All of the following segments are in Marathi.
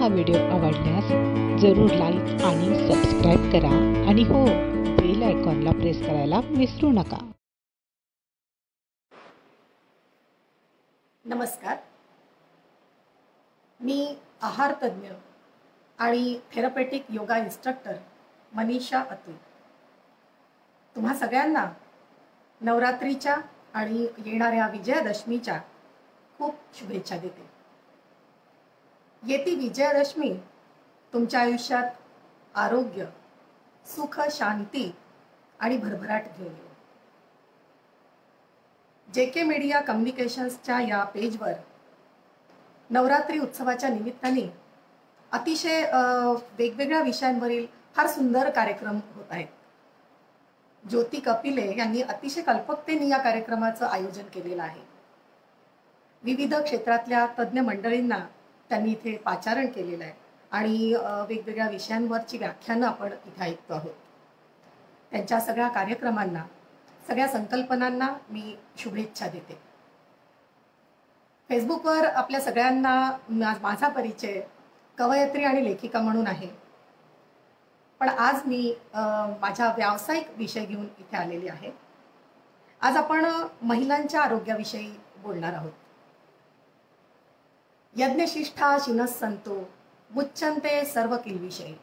हा व्हिडिओ आवडल्यास जरूर लाईक आणि सबस्क्राईब करा आणि हो, बेल आयकॉनला प्रेस करायला विसरू नका. नमस्कार. मी आहार तज्ञ आणि थेरपेटिक योगा इन्स्ट्रक्टर मनीषा अतुल तुम्हा सगळ्यांना नवरात्रीच्या आणि येणाऱ्या विजयादशमीच्या खूप शुभेच्छा देते. येती विजयादशमी तुमच्या आयुष्यात आरोग्य, सुख, शांती आणि भरभराट घेऊन येईल. JK मीडिया कम्युनिकेशन्सच्या या पेजवर नवरात्री उत्सवाच्या निमित्ताने अतिशय वेगवेगळ्या विषयांवरील फार सुंदर कार्यक्रम होत आहेत. ज्योती कपिले यांनी अतिशय कल्पकतेने या कार्यक्रमाचं आयोजन केलेलं आहे. विविध क्षेत्रातल्या तज्ज्ञ मंडळींना त्यांनी इथे पाचारण केलेलं आहे आणि वेगवेगळ्या विषयांवरची व्याख्यानं आपण इथे ऐकतो आहोत. त्यांच्या सगळ्या कार्यक्रमांना, सगळ्या संकल्पनांना मी शुभेच्छा देते. फेसबुकवर आपल्या सगळ्यांना माझा परिचय कवयित्री आणि लेखिका म्हणून आहे. पण आज मी माझा व्यावसायिक विषय घेऊन इथे आलेली आहे. आज आपण महिलांच्या आरोग्याविषयी बोलणार आहोत. यज्ञशिष्ठा शिनः सन्तो मुच्यन्ते सर्व किल्विषयी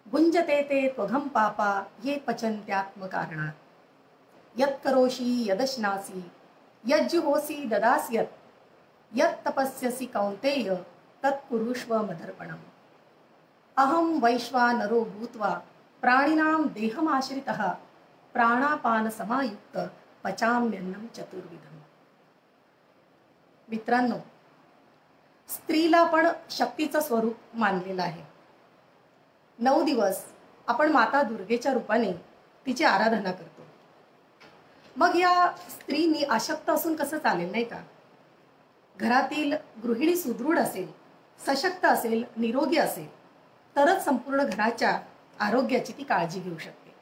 भुञ्जते ते त्वघं पापा ये पचन्त्यात्मकारणात् यत् करोषि यदश्नासि यज्जुहोसि ददासि यत् तपस्यसि कौन्तेय तत्कुरुष्व मदर्पणम्. अहं वैश्वानरो भूत्वा प्राणिनां देहमाश्रितः प्राणापानसमायुक्त पचाम्यन्नं चतुर्विधम्. मित्रांनो, स्त्रीला पण शक्तीचं स्वरूप मानलेलं आहे. 9 दिवस आपण माता दुर्गेच्या रूपाने तिची आराधना करतो. मग या स्त्रीनी अशक्त असून कसं चालेल, नाही का? घरातील गृहिणी सुदृढ असेल, सशक्त असेल, निरोगी असेल तरच संपूर्ण घराच्या आरोग्याची ती काळजी घेऊ शकते.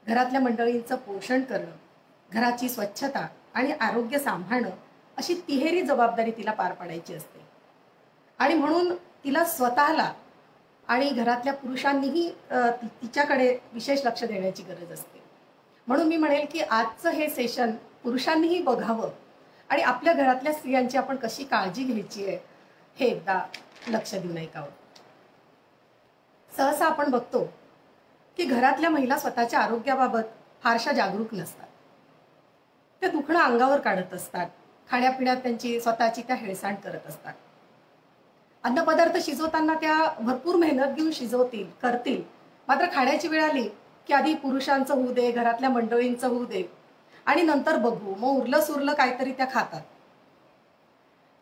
घरातल्या मंडळींचं पोषण करणं, घराची स्वच्छता आणि आरोग्य सांभाळणं अशी तिहेरी जबाबदारी तिला पार पाडायची असते. आणि म्हणून तिला स्वतःला आणि घरातल्या पुरुषांनीही तिच्याकडे विशेष लक्ष देण्याची गरज असते. म्हणून मी म्हणेल की आजचं हे सेशन पुरुषांनीही बघावं आणि आपल्या घरातल्या स्त्रियांची आपण कशी काळजी घ्यायची आहे हे एकदा लक्ष देऊन ऐकावं. सहसा आपण बघतो की घरातल्या महिला स्वतःच्या आरोग्याबाबत फारशा जागरूक नसतात. त्या दुखणं अंगावर काढत असतात. खाण्यापिण्यात त्यांची स्वतःची त्या हेळसांड करत असतात. अन्नपदार्थ शिजवताना त्या भरपूर मेहनत घेऊन करतील. मात्र खाण्याची वेळ आली की आधी पुरुषांचं होऊ दे, घरातल्या मंडळींचं होऊ दे आणि नंतर बघू, मग उरलं सुरलं काहीतरी त्या खातात.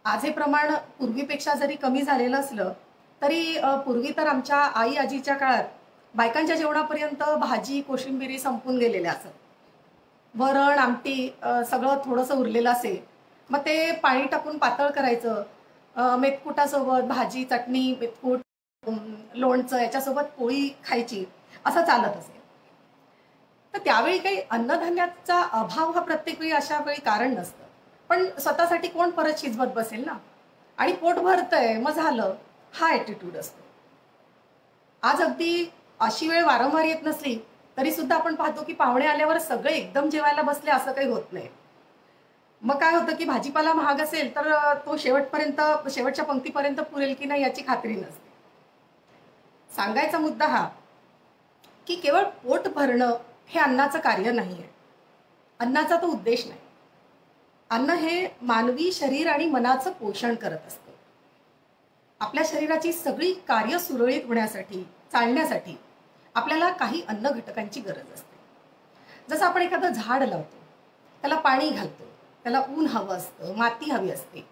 आज हे प्रमाण पूर्वीपेक्षा जरी कमी झालेलं असलं तरी पूर्वी तर आमच्या आई आजीच्या काळात बायकांच्या जेवणापर्यंत भाजी कोशिंबिरी संपून गेलेल्या असत. वरण आमटी सगळं थोडंसं उरलेलं असेल, मग ते पाणी टाकून पातळ करायचं. मेथकुटासोबत भाजी, चटणी, मेथकूट, लोणचं याच्यासोबत पोळी खायची, असं चालत असेल. तर त्यावेळी काही अन्नधान्याचा अभाव हा प्रत्येक वेळी अशा वेळी कारण नसतं. पण स्वतःसाठी कोण परत शिजवत बसेल ना, आणि पोट भरतंय मग झालं, हा ॲटिट्यूड असतो. आज अगदी अशी वेळ वारंवार येत नसली तरी सुद्धा आपण पाहतो की पाहुणे आल्यावर सगळे एकदम जेवायला बसले असं काही होत नाही. मग काय होतं की भाजीपाला महाग असेल तर तो शेवटच्या पंक्तीपर्यंत पुरेल की नाही याची खात्री नसते. सांगायचा मुद्दा हा की केवळ पोट भरणं हे अन्नाचं कार्य नाही आहे. अन्नाचा तो उद्देश नाही. अन्न हे मानवी शरीर आणि मनाचं पोषण करत असतं. आपल्या शरीराची सगळी कार्य सुरळीत होण्यासाठी, चालण्यासाठी आपल्याला काही अन्न घटकांची गरज असते. जसं आपण एखादं झाड लावतो, त्याला पाणी घालतो, त्याला ऊन हवं असतं, माती हवी असते.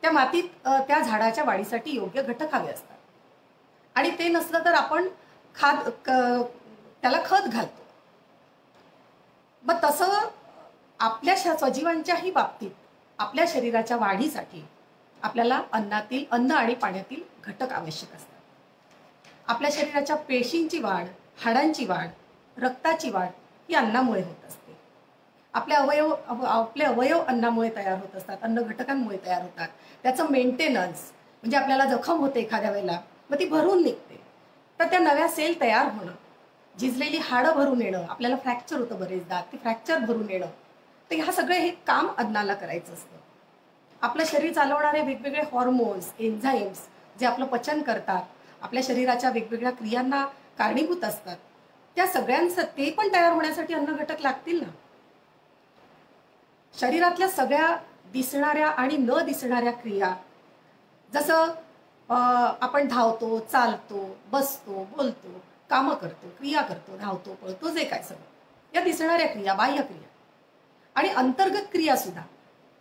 त्या मातीत त्या झाडाच्या वाढीसाठी योग्य घटक हवे असतात. आणि ते नसलं तर आपण त्याला खत घालतो. मग तसं आपल्या सजीवांच्याही बाबतीत आपल्या शरीराच्या वाढीसाठी आपल्याला अन्न आणि पाण्यातील घटक आवश्यक असतात. आपल्या शरीराच्या पेशींची वाढ, हाडांची वाढ, रक्ताची वाढ ही अन्नामुळे होत असते. आपले अवयव अन्नामुळे तयार होत असतात, अन्न घटकांमुळे तयार होतात. त्याचं मेंटेनन्स म्हणजे आपल्याला जखम होते एखाद्या वेळेला, मग ती भरून निघते. तर त्या नव्या सेल तयार होणं, झिजलेली हाडं भरून येणं, आपल्याला फ्रॅक्चर होतं बरेचदा, ते फ्रॅक्चर भरून येणं, तर ह्या सगळे हे काम अन्नाला करायचं असतं. आपलं शरीर चालवणारे वेगवेगळे हॉर्मोन्स, एन्झाईम्स जे आपलं पचन करतात, आपल्या शरीराच्या वेगवेगळ्या क्रियांना कारणीभूत असतात, त्या सगळ्यांचं ते पण तयार होण्यासाठी अन्न घटक लागतील ना. शरीरातल्या सगळ्या दिसणाऱ्या आणि न दिसणाऱ्या क्रिया, जसं आपण धावतो, चालतो, बसतो, बोलतो, कामं करतो, क्रिया करतो, धावतो, पळतो, जे काय सगळं या दिसणाऱ्या क्रिया, बाह्य क्रिया आणि अंतर्गत क्रिया सुद्धा.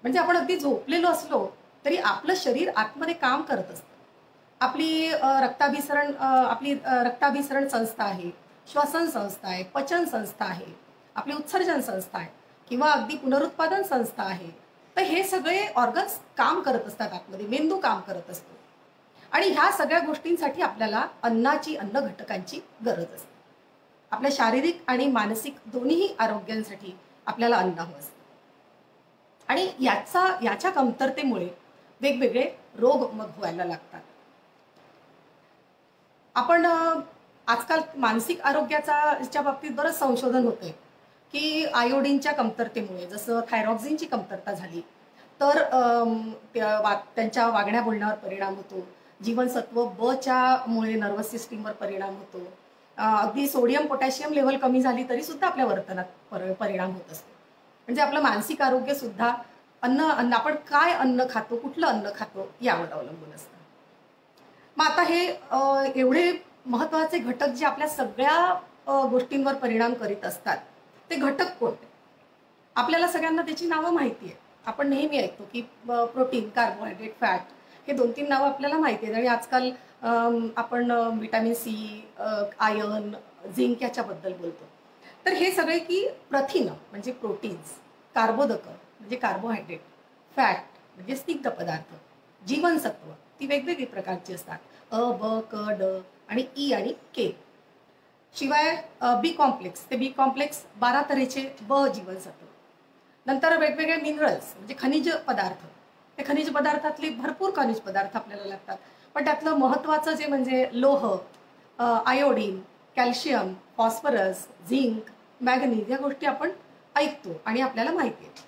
म्हणजे आपण अगदी झोपलेलो असलो तरी आपलं शरीर आतमध्ये काम करत असतं. आपली रक्ताभिसरण संस्था आहे, श्वसन संस्था आहे, पचन संस्था आहे, आपली उत्सर्जन संस्था आहे किंवा अगदी पुनरुत्पादन संस्था आहे. तर हे सगळे ऑर्गन्स काम करत असतात आतमध्ये, मेंदू काम करत असतो आणि ह्या सगळ्या गोष्टींसाठी आपल्याला अन्न घटकांची गरज असते. आपल्या शारीरिक आणि मानसिक दोन्ही आरोग्यांसाठी आपल्याला अन्न हवं असतं आणि याच्या कमतरतेमुळे वेगवेगळे रोग मग व्हायला लागतात. आपण आजकाल मानसिक आरोग्याच्या बाबतीत बरंच संशोधन होतंय की आयोडीनच्या कमतरतेमुळे, जसं थायरॉक्सिनची कमतरता झाली तर त्यांच्या वागण्या बोलण्यावर परिणाम होतो. जीवनसत्व ब मुळे नर्वस सिस्टीमवर परिणाम होतो. अगदी सोडियम पोटॅशियम लेव्हल कमी झाली तरी सुद्धा आपल्या वर्तनात परिणाम होत असतो. म्हणजे आपलं मानसिक आरोग्य सुद्धा आपण काय अन्न खातो, कुठलं अन्न खातो यावर अवलंबून असतं. मग आता हे एवढे महत्वाचे घटक जे आपल्या सगळ्या गोष्टींवर परिणाम करीत असतात, ते घटक कोणते? आपल्याला सगळ्यांना त्याची नावं माहिती आहे. आपण नेहमी ऐकतो की प्रोटीन, कार्बोहायड्रेट, फॅट, हे 2-3 नावं आपल्याला माहिती आहेत आणि आजकाल आपण व्हिटॅमिन सी, आयर्न, झिंक याच्याबद्दल बोलतो. तर हे सगळे की प्रथिनं म्हणजे प्रोटीन्स, कार्बोदकं म्हणजे कार्बोहायड्रेट, फॅट म्हणजे स्निग्ध पदार्थ, जीवनसत्व ती वेगवेगळी प्रकारची असतात, अ, ब, क, ड आणि ई आणि के. शिवाय बी कॉम्प्लेक्स, ते बी कॉम्प्लेक्स 12 तऱ्हेचे ब जीवनसत्व. नंतर वेगवेगळे मिनरल्स म्हणजे खनिज पदार्थ, ते खनिज पदार्थातले भरपूर खनिज पदार्थ आपल्याला लागतात. पण त्यातलं महत्त्वाचं जे म्हणजे लोह, iodine, calcium, phosphorus, zinc, manganese या गोष्टी आपण ऐकतो आणि आपल्याला माहिती आहे.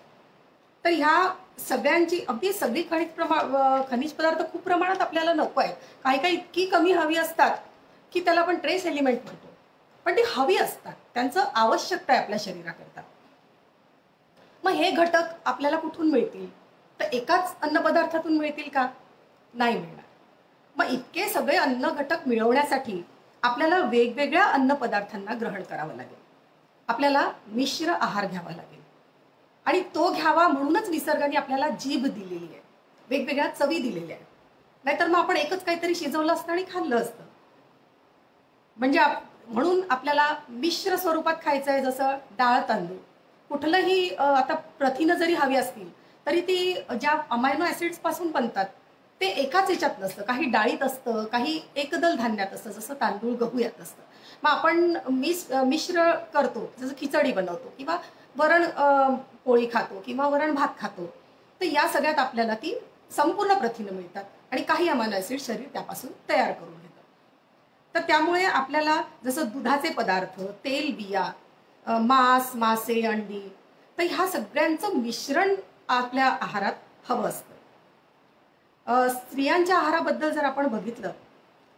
तर ह्या सगळ्यांची अगदी सगळी खनिज पदार्थ खूप प्रमाणात आपल्याला नको आहेत. काही काही इतकी कमी हवी असतात की त्याला आपण ट्रेस एलिमेंट म्हणतो, पण ती हवी असतात, त्यांचं आवश्यकता आहे आपल्या शरीराकरता. मग हे घटक आपल्याला कुठून मिळतील? तर एकाच अन्नपदार्थातून मिळतील का? नाही मिळणार. मग इतके सगळे अन्न घटक मिळवण्यासाठी आपल्याला वेगवेगळ्या अन्नपदार्थांना ग्रहण करावं लागेल. आपल्याला मिश्र आहार घ्यावा लागेल आणि तो घ्यावा म्हणूनच निसर्गाने आपल्याला जीभ दिलेली आहे, वेगवेगळ्या चवी दिलेल्या आहेत. नाहीतर मग आपण एकच काहीतरी शिजवलं असतं आणि खाल्लं असतं. म्हणजे म्हणून आपल्याला मिश्र स्वरूपात खायचं आहे, जसं डाळ, तांदूळ. कुठलंही आता प्रथिनं जरी हवी असतील तरी ती ज्या अमायनो ॲसिड्स पासून बनतात ते एकाच याच्यात नसतं. काही डाळीत असतं, काही एकदल धान्यात असतं, जसं तांदूळ, गहू यात असतं. मग आपण मिश्र करतो, जसं खिचडी बनवतो किंवा वरण पोळी खातो किंवा वरण भात खातो, तर या सगळ्यात आपल्याला ती संपूर्ण प्रथिनं मिळतात आणि काही अमायनो ॲसिड शरीर त्यापासून तयार करून घेतं. तर त्यामुळे आपल्याला जसं दुधाचे पदार्थ, तेल, बिया, मांस, मासे, अंडी, तर ह्या सगळ्यांचं मिश्रण आपल्या आहारात हवं असतं. स्त्रियांच्या आहाराबद्दल जर आपण बघितलं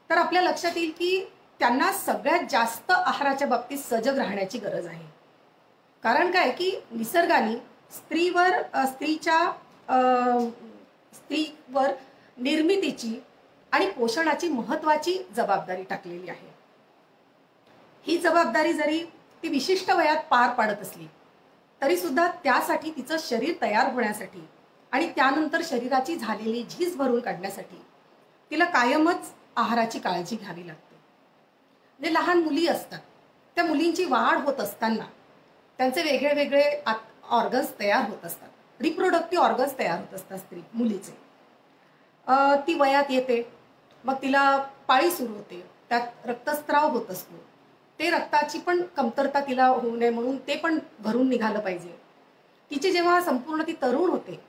तर आपल्या लक्षात येईल की त्यांना सगळ्यात जास्त आहाराच्या बाबतीत सजग राहण्याची गरज आहे. कारण काय की निसर्गाने स्त्रीवर निर्मितीची आणि पोषणाची महत्त्वाची जबाबदारी टाकलेली आहे. ही जबाबदारी जरी ती विशिष्ट वयात पार पाडत असली तरी सुद्धा त्यासाठी तिचं शरीर तयार होण्यासाठी आणि त्यानंतर शरीराची झालेली झीज भरून काढण्यासाठी तिला कायमच आहाराची काळजी घ्यावी लागते. जे लहान मुली असतात त्या मुलींची वाढ होत असताना त्यांचे वेगळे वेगळे ऑर्गन्स तयार होत असतात, रिप्रोडक्टिव्ह ऑर्गन्स तयार होत असतात मुलीचे. ती वयात येते, मग तिला पाळी सुरू होते, त्यात रक्तस्राव होत असतो. ते रक्ताची पण कमतरता तिला होऊ नये म्हणून ते पण भरून निघालं पाहिजे. तिची जेव्हा संपूर्ण ती तरुण होते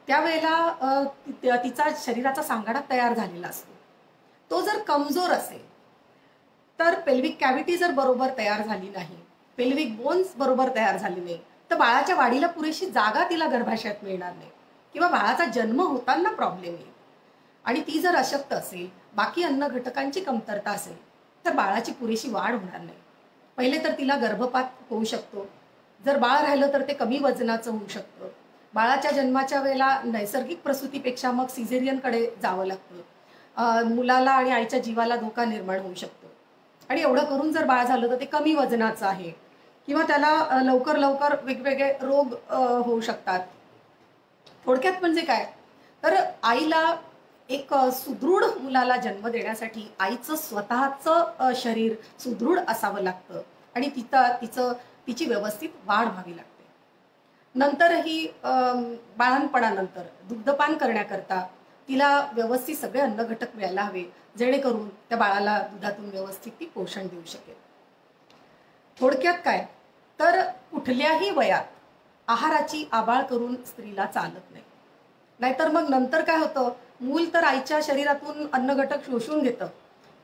त्यावेळेला तिचा शरीराचा सांगाडा तयार झालेला असतो. तो जर कमजोर असेल तर पेल्विक कॅव्हिटी जर बरोबर तयार झाली नाही, पेल्विक बोन्स बरोबर तयार झाली नाही, तर बाळाच्या वाढीला पुरेशी जागा तिला गर्भाशयात मिळणार नाही किंवा बाळाचा जन्म होताना प्रॉब्लेम येईल. आणि ती जर अशक्त असेल, बाकी अन्न घटकांची कमतरता असेल, तर बाळाची पुरेशी वाढ होणार नाही. पहिले तर तिला गर्भपात होऊ शकतो. जर बाळ राहिलं तर ते कमी वजनाचं होऊ शकतं. बाळाच्या जन्माच्या वेळेला नैसर्गिक प्रसूतीपेक्षा मग सिझेरियनकडे जावं लागतं. मुलाला आणि आईच्या जीवाला धोका निर्माण होऊ शकतो. आणि एवढं करून जर बाळ झालं तर ते कमी वजनाचं आहे किंवा त्याला लवकर लवकर वेगवेगळे रोग होऊ शकतात. थोडक्यात म्हणजे काय, तर आईला एक सुदृढ मुलाला जन्म देण्यासाठी आईचं स्वतःचं शरीर सुदृढ असावं लागतं आणि तिची व्यवस्थित वाढ व्हावी लागते. नंतरही बाळंतपणानंतर दुग्धपान करण्याकरता तिला व्यवस्थित सगळे अन्नघटक मिळायला हवे, जेणेकरून त्या बाळाला दुधातून व्यवस्थित ती पोषण देऊ शकेल. थोडक्यात काय, तर कुठल्याही वयात आहाराची आबाळ करून स्त्रीला चालत नाही. नाहीतर मग नंतर काय होतं, मूल तर आईच्या शरीरातून अन्नघटक शोषून घेतं,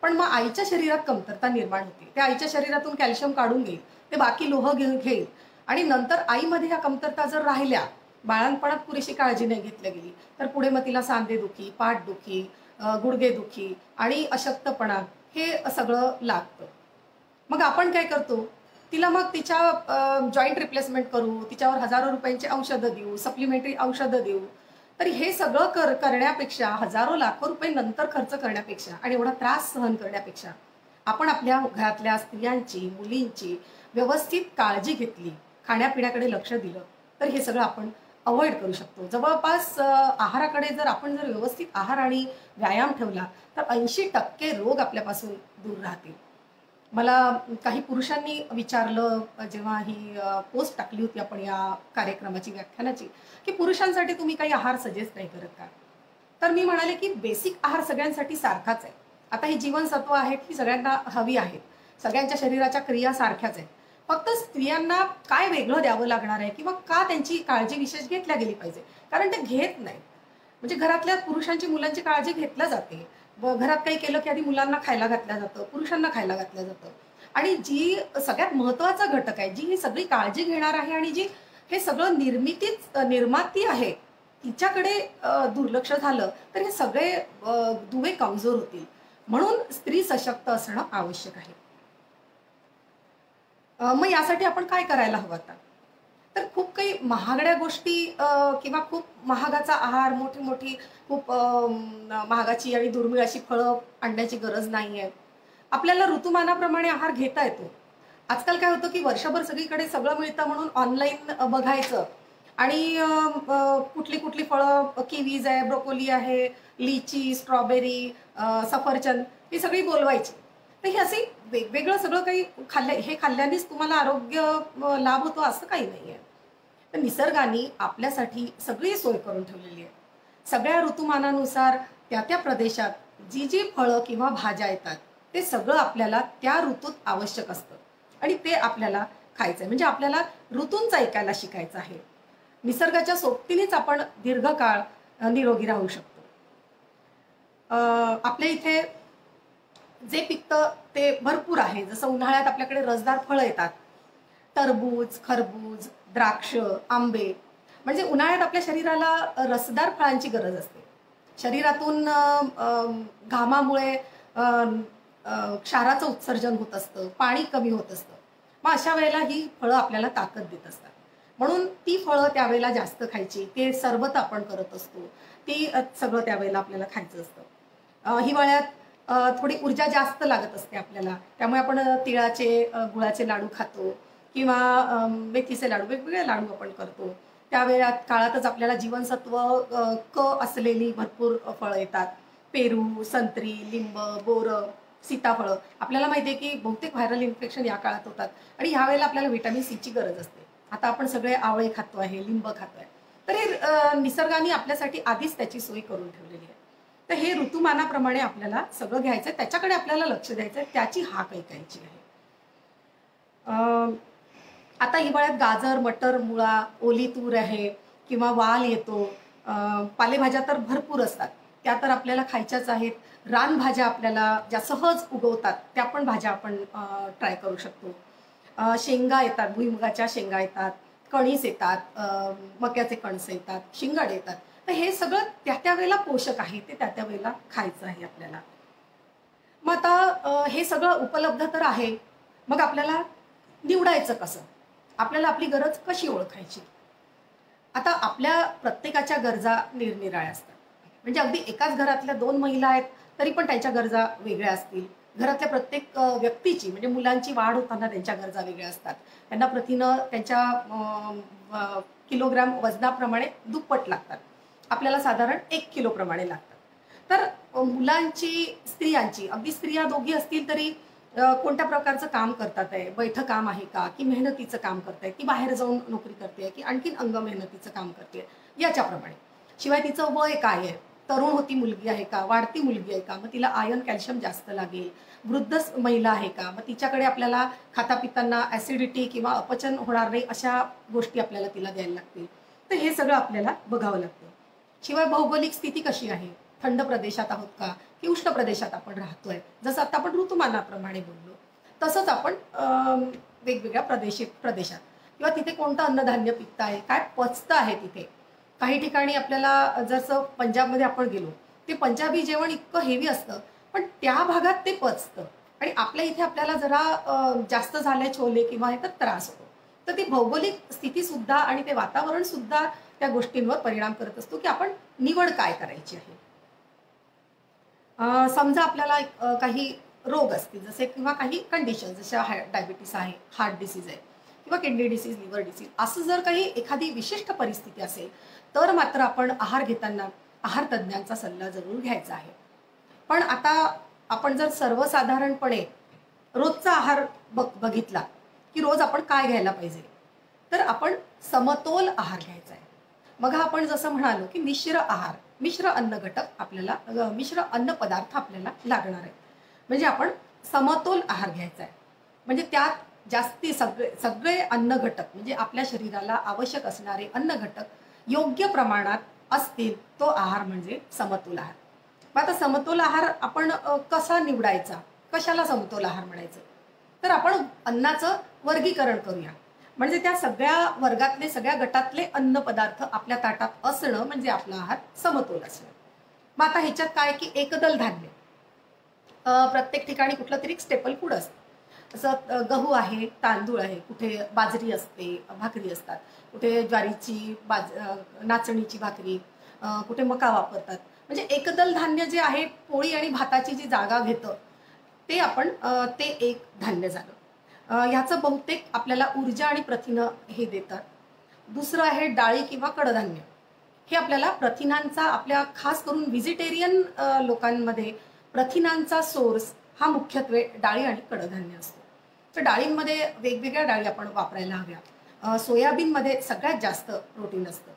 पण मग आईच्या शरीरात कमतरता निर्माण होते. त्या आईच्या शरीरातून कॅल्शियम काढून घेईल, ते बाकी लोह घेईल आणि नंतर आईमध्ये ह्या कमतरता जर राहिल्या, बाळंतपणात पुरेशी काळजी नाही घेतली गेली, तर पुढे मग तिला सांधेदुखी, पाठदुखी, गुडघेदुखी आणि अशक्तपणा हे सगळं लागतं. मग आपण काय करतो, तिला मग तिच्या जॉईंट रिप्लेसमेंट करू, तिच्यावर हजारो रुपयांची औषधं देऊ, सप्लिमेंटरी औषधं देऊ. तर हे सगळं करण्यापेक्षा, हजारो लाखो रुपये नंतर खर्च करण्यापेक्षा आणि एवढा त्रास सहन करण्यापेक्षा आपण आपल्या घरातल्या स्त्रियांची, मुलींची व्यवस्थित काळजी घेतली, खाण्यापिण्याकडे लक्ष दिलं, तर हे सगळं आपण अवॉइड करू शकतो. जवळपास आहाराकडे जर आपण व्यवस्थित आहार आणि व्यायाम ठेवला तर 80% रोग आपल्यापासून दूर राहतील. मला काही पुरुषांनी विचारलं जेव्हा ही पोस्ट टाकली होती आपण या कार्यक्रमाची, व्याख्यानाची, की पुरुषांसाठी तुम्ही काही आहार सजेस्ट नाही करत का? तर मी म्हणाले की बेसिक आहार सगळ्यांसाठी सारखाच आहे. आता ही जीवनसत्व आहेत ही सगळ्यांना हवी आहेत, सगळ्यांच्या शरीराच्या क्रिया सारख्याच आहेत. फक्त स्त्रियांना काय वेगळं द्यावं लागणार आहे किंवा का त्यांची काळजी विशेष घेतल्या गेली पाहिजे, कारण ते घेत नाहीत. म्हणजे घरातल्या पुरुषांची, मुलांची काळजी घेतल्या जाते. घरात काही केलं की आधी मुलांना खायला घातलं जातं, पुरुषांना खायला घातलं जातं. आणि जी सगळ्यात महत्त्वाचा घटक आहे, जी ही सगळी काळजी घेणार आहे आणि जी हे सगळं निर्माती आहे, तिच्याकडे दुर्लक्ष झालं तर हे सगळे दुवे कमजोर होतील. म्हणून स्त्री सशक्त असणं आवश्यक आहे. मग यासाठी आपण काय करायला हवं आता, तर खूप काही महागड्या गोष्टी किंवा खूप महागाचा आहार, मोठी खूप महागाची आणि दुर्मिळ अशी फळं आणण्याची गरज नाही आहे. आपल्याला ऋतुमानाप्रमाणे आहार घेता येतो. आजकाल काय होतं की वर्षभर सगळीकडे सगळं मिळतं म्हणून ऑनलाईन बघायचं आणि कुठली फळं, किवीज आहे, ब्रोकोली आहे, लिची, स्ट्रॉबेरी, सफरचंद, ही सगळी बोलवायची. तर हे असे वेगवेगळं सगळं काही खाल्ल्यानेच तुम्हाला आरोग्य लाभ होतो असं काही नाही आहे. तर निसर्गाने आपल्यासाठी सगळी सोय करून ठेवलेली आहे. सगळ्या ऋतुमानानुसार त्या प्रदेशात जी फळं किंवा भाज्या येतात ते सगळं आपल्याला त्या ऋतूत आवश्यक असतं आणि ते आपल्याला खायचं आहे. म्हणजे आपल्याला ऋतूंचं ऐकायला शिकायचं आहे. निसर्गाच्या सोबतीनेच आपण दीर्घकाळ निरोगी राहू शकतो. आपल्या इथे जे पिकतं ते भरपूर आहे. जसं उन्हाळ्यात आपल्याकडे रसदार फळं येतात, टरबूज, खरबूज, द्राक्ष, आंबे. म्हणजे उन्हाळ्यात आपल्या शरीराला रसदार फळांची गरज असते. शरीरातून घामामुळे क्षाराचं उत्सर्जन होत असतं, पाणी कमी होत असतं. मग अशा वेळेला ही फळं आपल्याला ताकद देत असतात. म्हणून ती फळं त्यावेळेला जास्त खायची. ते सरबत आपण करत असतो, ती सगळं त्यावेळेला आपल्याला खायचं असतं. हिवाळ्यात थोडी ऊर्जा जास्त लागत असते आपल्याला, त्यामुळे आपण तिळाचे, गुळाचे लाडू खातो किंवा मेथीचे लाडू, वेगवेगळे लाडू आपण करतो. त्यावेळात काळातच आपल्याला जीवनसत्व क असलेली भरपूर फळं येतात. पेरू, संत्री, लिंब, बोरं, सीताफळं. आपल्याला माहिती आहे की बहुतेक व्हायरल इन्फेक्शन या काळात होतात आणि ह्या वेळेला आपल्याला व्हिटॅमिन सीची गरज असते. आता आपण सगळे आवळे खातो आहे, लिंब खातो आहे. तर हे निसर्गाने आपल्यासाठी आधीच त्याची सोय करून ठेवलेली आहे. तर हे ऋतुमानाप्रमाणे आपल्याला सगळं घ्यायचं आहे, त्याच्याकडे आपल्याला लक्ष द्यायचं आहे, त्याची हाक ऐकायची आहे. आता हिवाळ्यात गाजर, मटर, मुळा, ओली तूर आहे किंवा वाल येतो पालेभाज्या तर भरपूर असतात, त्या तर आपल्याला खायच्याच आहेत. रानभाज्या आपल्याला ज्या सहज उगवतात त्या पण भाज्या आपण ट्राय करू शकतो. शेंगा येतात, भुईमुगाच्या शेंगा येतात, कणीस येतात, मक्याचे कणस येतात, शिंगाडे येतात. तर हे सगळं त्या त्या वेळेला पोषक आहे, ते त्या त्या वेळेला खायचं आहे आपल्याला. मग आता हे सगळं उपलब्ध तर आहे, मग आपल्याला निवडायचं कसं? आपल्याला आपली गरज कशी ओळखायची? आता आपल्या प्रत्येकाच्या गरजा निरनिराळ्या असतात. म्हणजे अगदी एकाच घरातल्या 2 महिला आहेत, तरी पण त्यांच्या गरजा वेगळ्या असतील. घरातल्या प्रत्येक व्यक्तीची म्हणजे मुलांची वाढ होताना त्यांच्या गरजा वेगळ्या असतात. त्यांना प्रथिनं त्यांच्या किलोग्रॅम वजनाप्रमाणे दुप्पट लागतात. आपल्याला साधारण 1 किलोप्रमाणे लागतात. तर मुलांची, स्त्रियांची, अगदी स्त्रिया दोघी असतील तरी कोणत्या प्रकारचं काम करतात आहे, बैठं काम आहे का, की मेहनतीचं काम करताय, की बाहेर जाऊन नोकरी करते, की आणखीन अंग मेहनतीचं काम करते, याच्याप्रमाणे. शिवाय तिचं वय काय आहे, तरुण होती मुलगी आहे का, वाढती मुलगी आहे का, मग तिला आयर्न कॅल्शियम जास्त लागेल, वृद्ध महिला आहे का, मग तिच्याकडे आपल्याला खाता पिताना ॲसिडिटी किंवा अपचन होणार नाही अशा गोष्टी आपल्याला तिला द्यायला लागतील. तर हे सगळं आपल्याला बघावं लागतं. शिवाय भौगोलिक स्थिती कशी आहे, थंड प्रदेशात आहोत का, की उष्ण प्रदेशात आपण राहतोय. जसं आता आपण ऋतुमानाप्रमाणे बोललो, तसंच आपण वेगवेगळ्या प्रदेशात किंवा तिथे कोणतं अन्नधान्य पिकतं आहे, काय पचतं आहे तिथे. काही ठिकाणी आपल्याला जसं पंजाबमध्ये आपण गेलो, ते पंजाबी जेवण इतकं हेवी असतं, पण त्या भागात ते पचतं. आणि आपल्या इथे आपल्याला जरा जास्त झाले छोले किंवा हे तर त्रास होतो. तर ती भौगोलिक स्थितीसुद्धा आणि ते वातावरणसुद्धा त्या गोष्टींवर परिणाम करत असतो, की आपण निवड काय करायची आहे. समजा आपल्याला काही रोग असतील, जसे किंवा काही कंडिशन, जसे डायबिटीस आहे, हार्ट डिसीज आहे, किंवा किडनी डिसीज, लिव्हर डिसीज, असं जर काही एखादी विशिष्ट परिस्थिती असेल, तर मात्र आपण आहार घेताना आहार तज्ज्ञांचा सल्ला जरूर घ्यायचा आहे. पण आता आपण जर सर्वसाधारणपणे रोजचा आहार बघितला, की रोज आपण काय घ्यायला पाहिजे, तर आपण समतोल आहार घ्यायचा आहे. मग आपण जसं म्हणालो, की मिश्र आहार, मिश्र अन्न घटक आपल्याला, मिश्र अन्न पदार्थ आपल्याला लागणार आहे. म्हणजे आपण समतोल आहार घ्यायचा आहे. म्हणजे त्यात जास्ती सगळे अन्न घटक, म्हणजे आपल्या शरीराला आवश्यक असणारे अन्न घटक योग्य प्रमाणात असतील, तो आहार म्हणजे समतोल आहार. मग आता समतोल आहार आपण कसा निवडायचा, कशाला समतोल आहार म्हणायचं, तर आपण अन्नाचं वर्गीकरण करूया. म्हणजे त्या सगळ्या वर्गातले, सगळ्या गटातले अन्न पदार्थ आपल्या ताटात असणं म्हणजे आपला आहार समतोल असणं. मग आता ह्याच्यात काय, की एकदल धान्य, प्रत्येक ठिकाणी कुठलं तरी स्टेपल फूड असतं. जसं गहू आहे, तांदूळ आहे, कुठे बाजरी असते, भाकरी असतात, कुठे ज्वारीची नाचणीची भाकरी, कुठे मका वापरतात. म्हणजे एकदल धान्य जे आहे, पोळी आणि भाताची जी जागा घेतं, ते आपण ते एक धान्य झालं. ह्याचं बहुतेक आपल्याला ऊर्जा आणि प्रथिनं हे देतात. दुसरं आहे डाळी किंवा कडधान्य. हे आपल्याला प्रथिनांचा, आपल्या खास करून व्हेजिटेरियन लोकांमध्ये प्रथिनांचा सोर्स हा मुख्यत्वे डाळी आणि कडधान्य असतो. तर डाळींमध्ये वेगवेगळ्या डाळी आपण वापरायला हव्या. सोयाबीनमध्ये सगळ्यात जास्त प्रोटीन असतं.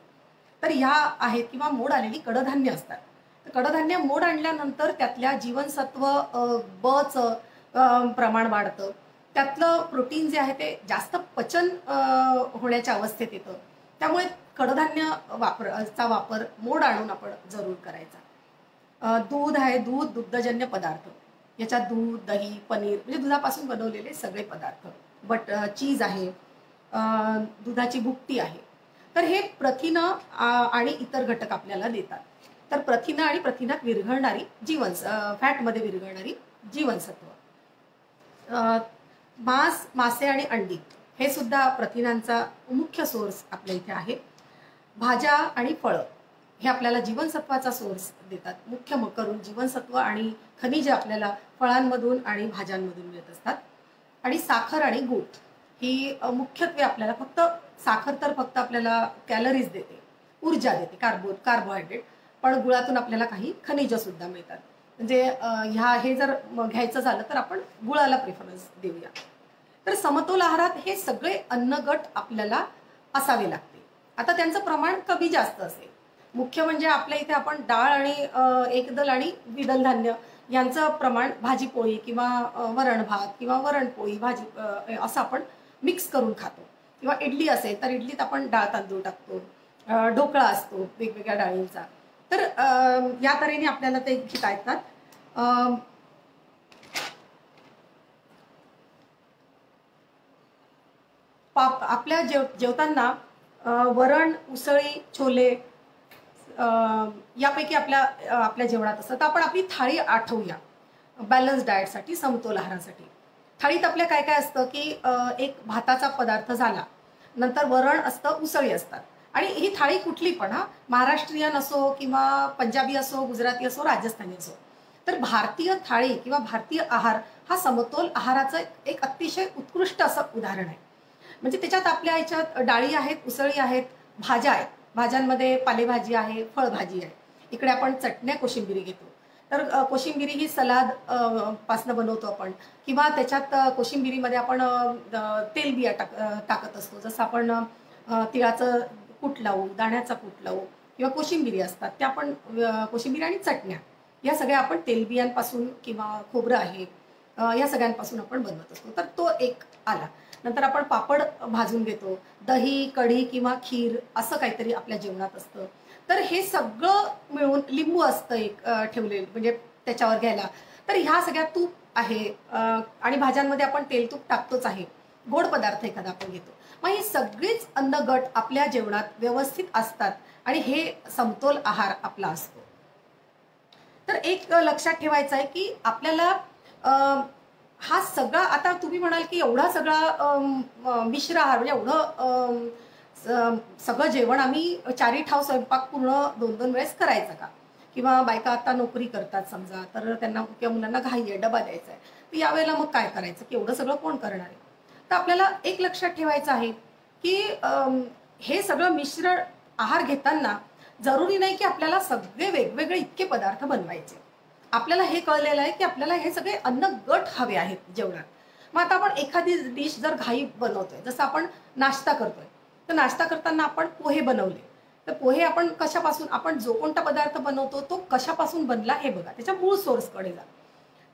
तर ह्या आहेत, किंवा मोड आलेली कडधान्य असतात. तर कडधान्य मोड आणल्यानंतर त्यातल्या जीवनसत्व बचं प्रमाण वाढतं. त्यातलं प्रोटीन जे आहे ते जास्त पचन होण्याच्या अवस्थेत येतं. त्यामुळे कडधान्य वापर मोड आणून आपण जरूर करायचा. दूध आहे, दूध, दुग्धजन्य पदार्थ, याच्यात दूध, दही, पनीर, म्हणजे दुधापासून बनवलेले सगळे पदार्थ, चीज आहे, दुधाची भुकटी आहे. तर हे प्रथिनं आणि इतर घटक आपल्याला देतात. तर प्रथिनं आणि प्रथिनात विरघळणारी फॅटमध्ये विरघळणारी जीवनसत्व, मासे आणि अंडी हे सुद्धा प्रथिनांचा मुख्य सोर्स आपल्या इथे आहे. भाज्या आणि फळं हे आपल्याला जीवनसत्वाचा सोर्स देतात. मुख्य करून जीवनसत्व आणि खनिजे आपल्याला फळांमधून आणि भाज्यांमधून मिळत असतात. आणि साखर आणि गूळ ही मुख्यत्वे आपल्याला, फक्त साखर तर फक्त आपल्याला कॅलरीज देते, ऊर्जा देते, कार्बोहायड्रेट, पण गुळातून आपल्याला काही खनिजं सुद्धा मिळतात. म्हणजे हे जर घ्यायचं झालं तर आपण गुळाला प्रेफरन्स देऊया. तर समतोल आहारात हे सगळे अन्नगट आपल्याला असावे लागते. आता त्यांचं प्रमाण कमी जास्त असेल. मुख्य म्हणजे आपल्या इथे आपण डाळ आणि एकदल आणि द्विदल धान्य यांचं प्रमाण भाजी पोळी किंवा वरण भात किंवा वरण पोळी भाजी असं आपण मिक्स करून खातो. किंवा इडली असेल तर इडलीत आपण डाळ तांदूळ टाकतो, ढोकळा असतो वेगवेगळ्या डाळींचा. तर या तऱ्हेने आपल्याला ते घेता येतात. आपल्या जेवताना वरण, उसळी, छोले यापैकी आपल्या जेवणात असतं. तर आपण आपली थाळी आठवूया बॅलन्स डाएटसाठी, समतोल आहारासाठी. थाळीत आपल्या काय काय असतं की एक भाताचा पदार्थ झाला, नंतर वरण असतं, उसळी असतात. आणि ही थाळी कुठली पण, महाराष्ट्रीयन असो किंवा पंजाबी असो, गुजराती असो, राजस्थानी असो, तर भारतीय थाळी किंवा भारतीय आहार हा समतोल आहाराचं एक अतिशय उत्कृष्ट असं उदाहरण आहे. म्हणजे त्याच्यात आपल्या ह्याच्यात डाळी आहेत, उसळी आहेत, भाज्या आहेत. भाज्यांमध्ये पालेभाजी आहे, फळभाजी आहे. इकडे आपण चटण्या, कोशिंबिरी घेतो. तर कोशिंबिरी ही सलाद पासनं बनवतो आपण, किंवा त्याच्यात कोशिंबिरीमध्ये आपण तेलबिया टाकत असतो. जसं आपण तिळाचं कूट लावू, दाण्याचा कूट लावू, किंवा कोशिंबिरी असतात त्या आपण कोशिंबिरी आणि चटण्या या सगळ्या आपण तेलबियांपासून किंवा खोबरं आहे या सगळ्यांपासून आपण बनवत असतो. तर तो एक आला. नंतर आपण पापड भाजून घेतो, दही, कढी किंवा खीर असं काहीतरी आपल्या जेवणात असतं. तर हे सगळं मिळून लिंबू असतं एक ठेवलेलं, म्हणजे त्याच्यावर घ्यायला. तर ह्या सगळ्या तूप आहे आणि भाज्यांमध्ये आपण तेल तूप टाकतोच आहे. गोड पदार्थ एखादा आपण घेतो. मग ही सगळीच अन्न गट आपल्या जेवणात व्यवस्थित असतात आणि हे समतोल आहार आपला असतो. तर एक लक्षात ठेवायचं आहे की आपल्याला हा सगळा, आता तुम्ही म्हणाल की एवढा सगळा मिश्र आहार, म्हणजे एवढं सगळं जेवण आम्ही चारी ठाव स्वयंपाक पूर्ण 2-2 वेळेस करायचा का? किंवा बायका आता नोकरी करतात समजा, तर त्यांना किंवा मुलांना घाई आहे, डबा द्यायचा आहे, तर यावेळेला मग काय करायचं की एवढं सगळं कोण करणार आहे? तर आपल्याला एक लक्षात ठेवायचं आहे की हे सगळं मिश्र आहार घेताना जरुरी नाही की आपल्याला सगळे वेगवेगळे इतके पदार्थ बनवायचे. आपल्याला हे कळलेलं आहे की आपल्याला हे सगळे अन्न गट हवे आहेत जेवणात. मग आता आपण एखादी डिश जर घाई बनवतोय, जसं आपण नाश्ता करतोय, तर नाश्ता करताना आपण पोहे बनवले, तर पोहे आपण कशापासून, आपण जो कोणता पदार्थ बनवतो तो कशापासून बनला हे बघा, त्याच्या मूळ सोर्सकडे जा.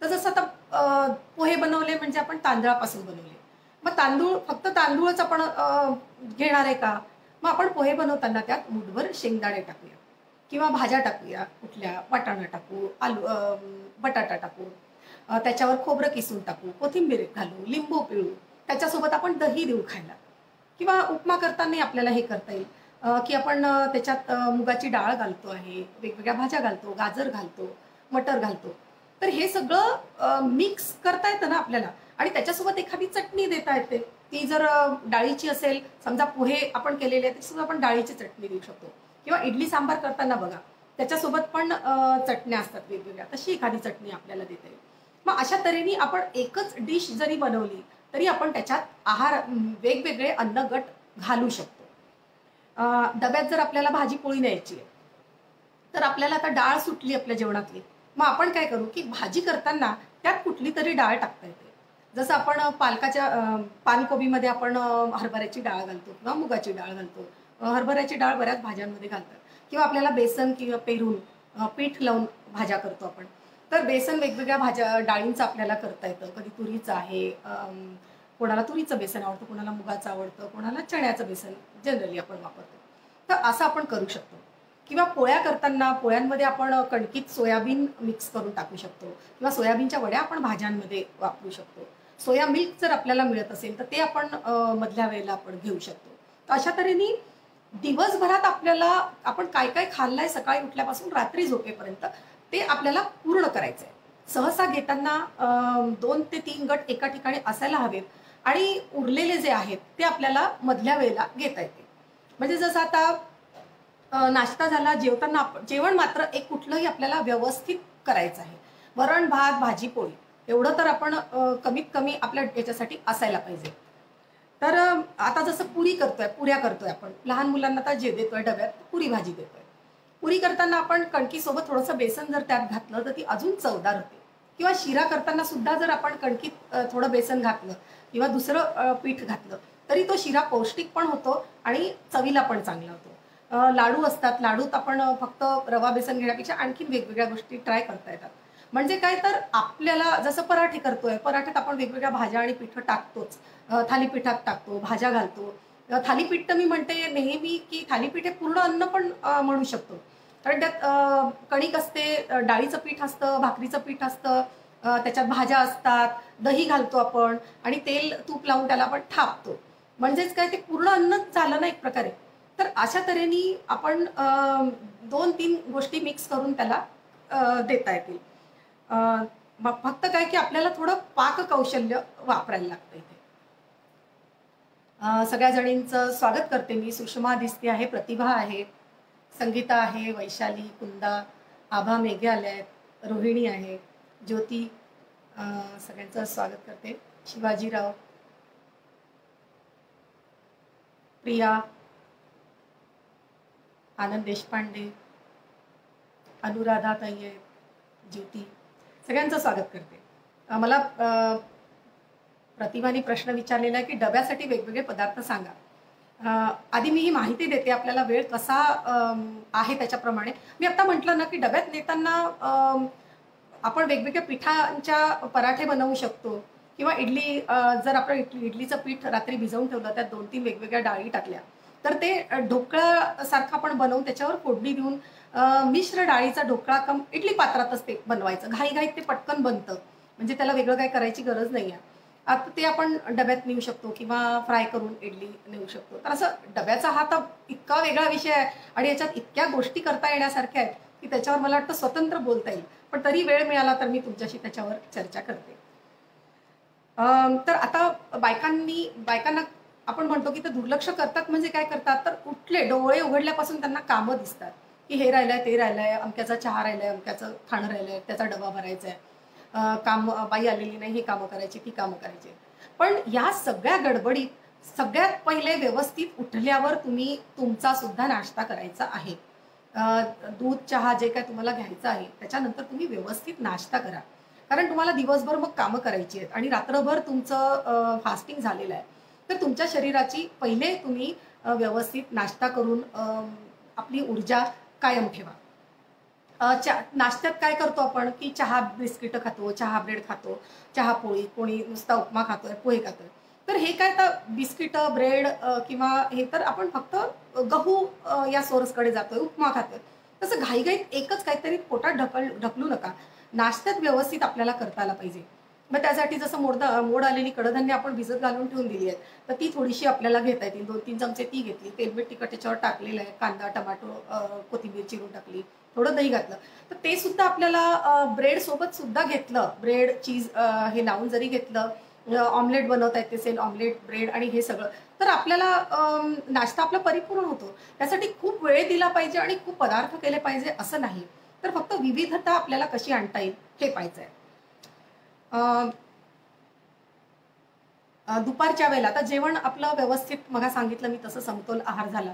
तर जसं आता पोहे बनवले म्हणजे आपण तांदळापासून बनवले. मग फक्त तांदूळच आपण घेणार आहे का? मग आपण पोहे बनवताना त्यात मुठभर शेंगदाणे टाकूया, किंवा भाज्या टाकूया, कुठल्या वाटाणा टाकू, आलू, बटाटा टाकू, त्याच्यावर खोबरं किसून टाकू, कोथिंबीर घालू, लिंबू पिळू, त्याच्यासोबत आपण दही देऊ खायला. किंवा उपमा करताना आपल्याला हे करता येईल की आपण त्याच्यात मुगाची डाळ घालतो आहे, वेगवेगळ्या भाज्या घालतो, गाजर घालतो, मटर घालतो. तर हे सगळं मिक्स करता येतं ना आपल्याला, आणि त्याच्यासोबत एखादी चटणी देता येते. ती जर डाळीची असेल, समजा पोहे आपण केलेले आहेत, त्याच्यासोबत आपण डाळीची चटणी देऊ शकतो. किंवा इडली सांबार करताना बघा, त्याच्यासोबत पण चटण्या असतात वेगवेगळ्या, तशी एखादी चटणी आपल्याला देता येईल. मग अशा तऱ्हेने आपण एकच डिश जरी बनवली तरी आपण त्याच्यात आहार वेगवेगळे अन्न गट घालू शकतो. डब्यात जर आपल्याला भाजी पोळी न्यायची आहे, तर आपल्याला आता डाळ सुटली आपल्या जेवणातली, मग आपण काय करू की भाजी करताना त्यात कुठली तरी डाळ टाकता येते. जसं आपण पानकोबीमध्ये आपण हरभऱ्याची डाळ घालतो किंवा मुगाची डाळ घालतो. हरभऱ्याची डाळ बऱ्याच भाज्यांमध्ये घालतात. किंवा आपल्याला बेसन किंवा पेरून पीठ लावून भाज्या करतो आपण. तर बेसन वेगवेगळ्या भाज्या डाळींचं आपल्याला करता येतं. कधी तुरीचं आहे, कोणाला तुरीचं बेसन आवडतं, कोणाला मुगाचं आवडतं, कोणाला चण्याचं बेसन जनरली आपण वापरतो. तर असं आपण करू शकतो. किंवा पोळ्या करताना पोळ्यांमध्ये आपण कणकीत सोयाबीन मिक्स करून टाकू शकतो, किंवा सोयाबीनच्या वड्या आपण भाज्यांमध्ये वापरू शकतो. सोया मिल्क जर आपल्याला मिळत असेल तर ते आपण मधल्या वेळेला आपण घेऊ शकतो. तर अशा तऱ्हेने दिवसभरात आपल्याला आपण काय काय खाल्लंय सकाळी उठल्यापासून रात्री झोपेपर्यंत ते आपल्याला पूर्ण करायचं आहे. सहसा घेताना 2 ते 3 गट एका ठिकाणी असायला हवेत, आणि उरलेले जे आहेत ते आपल्याला मधल्या वेळेला घेता येते. म्हणजे जसं आता नाश्ता झाला, जेवताना जेवण मात्र एक कुठलंही आपल्याला व्यवस्थित करायचं आहे. वरण, भात, भाजी, पोळी एवढं तर आपण कमीत कमी आपल्या याच्यासाठी असायला पाहिजे. तर आता जसं पुऱ्या करतोय आपण, लहान मुलांना आता जे देतोय डब्यात पुरी भाजी देतोय. पुरी करताना आपण कणकीसोबत थोडंसं बेसन जर त्यात घातलं तर ती अजून चवदार होते. किंवा शिरा करताना सुद्धा जर आपण कणकीत थोडं बेसन घातलं किंवा दुसरं पीठ घातलं तरी तो शिरा पौष्टिक पण होतो आणि चवीला पण चांगला होतो. लाडू असतात, लाडूत आपण फक्त रवा बेसन घेण्यापेक्षा आणखीन वेगवेगळ्या गोष्टी ट्राय करता येतात. म्हणजे काय, तर आपल्याला जसं पराठे करतोय, पराठ्यात आपण वेगवेगळ्या भाज्या आणि पिठं टाकतोच, थालीपीठात टाकतो, भाज्या घालतो, थालीपीठ तर मी म्हणते नेहमी की थालीपीठ हे पूर्ण अन्न पण म्हणू शकतो, कारण त्यात कणिक असते, डाळीचं पीठ असतं, भाकरीचं पीठ असतं, त्याच्यात भाज्या असतात, दही घालतो आपण आणि तेल तूप लावून त्याला आपण थापतो. म्हणजेच काय, ते पूर्ण अन्नच झालं ना एक प्रकारे. तर अशा तऱ्हेने आपण 2-3 गोष्टी मिक्स करून त्याला देता येतील. मग फक्त काय की आपल्याला थोडं पाककौशल्य वापरायला लागतं इथे. सगळ्या जणींचं स्वागत करते मी. सुषमा दिसते आहे, प्रतिभा आहे, संगीता आहे, वैशाली, कुंदा, आभा, मेघे आल्या आहेत, रोहिणी आहे, ज्योती, सगळ्यांचं स्वागत करते. शिवाजीराव, प्रिया, आनंद देशपांडे, अनुराधा ताई आहेत, ज्योती, सगळ्यांचं स्वागत करते. मला प्रतिभाने प्रश्न विचारलेला आहे की डब्यासाठी वेगवेगळे पदार्थ सांगा. आधी मी ही माहिती देते, आपल्याला वेळ कसा आहे त्याच्याप्रमाणे. मी आता म्हटलं ना की डब्यात नेताना आपण वेगवेगळ्या पिठांच्या पराठे बनवू शकतो, किंवा इडली, जर आपण इडलीचं पीठ रात्री भिजवून ठेवलं, त्यात 2-3 वेगवेगळ्या डाळी टाकल्या, तर ते ढोकळ्यासारखं आपण बनवून त्याच्यावर फोडणी देऊन मिश्र डाळीचा ढोकळा कम इडली पात्रातच ते बनवायचं. घाईघाईत ते पटकन बनतं, म्हणजे त्याला वेगळं काय करायची गरज नाही आहे. आता ते आपण डब्यात नेऊ शकतो किंवा फ्राय करून इडली नेऊ शकतो. तर असं डब्याचा हा तर इतका वेगळा विषय आहे आणि याच्यात इतक्या गोष्टी करता येण्यासारख्या आहेत की त्याच्यावर मला वाटतं स्वतंत्र बोलता येईल, पण तरी वेळ मिळाला तर मी तुमच्याशी त्याच्यावर चर्चा करते. तर आता बायकांना आपण म्हणतो की ते दुर्लक्ष करतात. म्हणजे काय करतात, तर उठले डोळे उघडल्यापासून त्यांना कामं दिसतात की हे राहिलंय, ते राहिलंय, अमक्याचा चहा राहिलाय, अमक्याचं खाणं राहिलंय, त्याचा डबा भरायचा आहे, काम बाई आलेली नाही, ही कामं करायची, ती कामं करायची. पण या सगळ्या गडबडीत सगळ्यात पहिले व्यवस्थित उठल्यावर तुम्ही तुमचा सुद्धा नाश्ता करायचा आहे. दूध, चहा जे काय तुम्हाला घ्यायचं आहे त्याच्यानंतर तुम्ही व्यवस्थित नाश्ता करा, कारण तुम्हाला दिवसभर मग कामं करायची आहेत आणि रात्रभर तुमचं फास्टिंग झालेलं आहे. तर तुमच्या शरीराची पहिले तुम्ही व्यवस्थित नाश्ता करून आपली ऊर्जा कायम ठेवा. नाश्त्यात काय करतो आपण की चहा बिस्किटं खातो, चहा ब्रेड खातो, चहा पोळी, कोणी नुसता उपमा खातोय, पोहे खातोय. तर हे काय, तर बिस्किटं, ब्रेड किंवा हे तर आपण फक्त गहू या सोर्सकडे जातोय, उपमा खातोय. तसं घाईघाईत एकच काहीतरी पोटात ढकलू नका. नाश्त्यात व्यवस्थित आपल्याला करता आला पाहिजे. मग त्यासाठी जसं मोड आलेली कडधान्य आपण भिजत घालून ठेवून दिली आहेत, तर ती थोडीशी आपल्याला घेता येतील. 2-3 चमचे ती घेतली, तेलमीठ तिखट त्याच्यावर टाकलेलं आहे, कांदा, टमाटो, कोथिंबीर चिरून टाकली, थोडं दही घातलं, तर ते सुद्धा आपल्याला ब्रेड सोबत सुद्धा घेतलं, ब्रेड चीज हे लावून जरी घेतलं, ऑमलेट बनवता येते असेल, ऑमलेट ब्रेड आणि हे सगळं, तर आपल्याला नाश्ता आपला परिपूर्ण होतो. त्यासाठी खूप वेळ दिला पाहिजे आणि खूप पदार्थ केले पाहिजे असं नाही, तर फक्त विविधता आपल्याला कशी आणता येईल हे पाहिजे. दुपारच्या वेळेला आता जेवण आपलं व्यवस्थित, मग सांगितलं मी तसं, समतोल आहार झाला.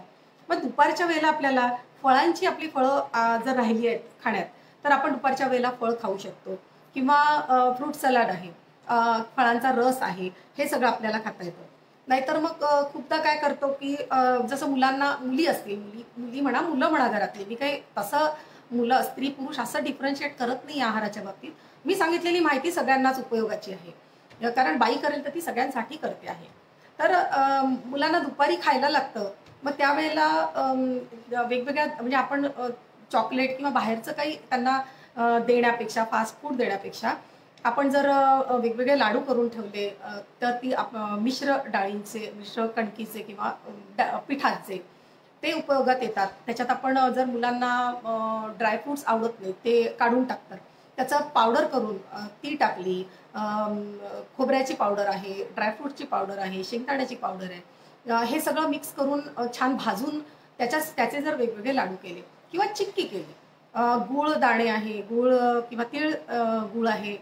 मग दुपारच्या वेळेला आपल्याला फळांची, आपली फळं जर राहिली आहेत खाण्यात, तर आपण दुपारच्या वेळेला फळ खाऊ शकतो, किंवा फ्रूट सलाड आहे, फळांचा रस आहे, हे सगळं आपल्याला खाता येतं. नाहीतर मग खूपदा काय करतो की जसं मुली असतील, मुली म्हणा, मुलं म्हणा घरातली, मी काही तसं मुलं, स्त्री, पुरुष असं डिफरन्शिएट करत नाही आहाराच्या बाबतीत. मी सांगितलेली माहिती सगळ्यांनाच उपयोगाची आहे, कारण बाई करेल तर ती सगळ्यांसाठी करते आहे. तर मुलांना दुपारी खायला लागतं, मग त्यावेळेला वेगवेगळ्या, म्हणजे आपण चॉकलेट किंवा बाहेरचं काही त्यांना देण्यापेक्षा, फास्ट फूड देण्यापेक्षा, आपण जर वेगवेगळे लाडू करून ठेवले, तर ती मिश्र डाळींचे, मिश्र कणकीचे किंवा पिठाचे ते उपयोगात येतात. त्याच्यात आपण जर मुलांना ड्रायफ्रूट्स आवडत नाही, ते काढून टाकतात, त्याचं पावडर करून ती टाकली, खोबऱ्याची पावडर आहे, ड्रायफ्रूटची पावडर आहे, शेंगदाण्याची पावडर आहे, हे सगळं मिक्स करून छान भाजून त्याचे जर वेगवेगळे लाडू केले किंवा चिक्की केली, गूळ दाणे आहे, गूळ किंवा तीळ गूळ आहे,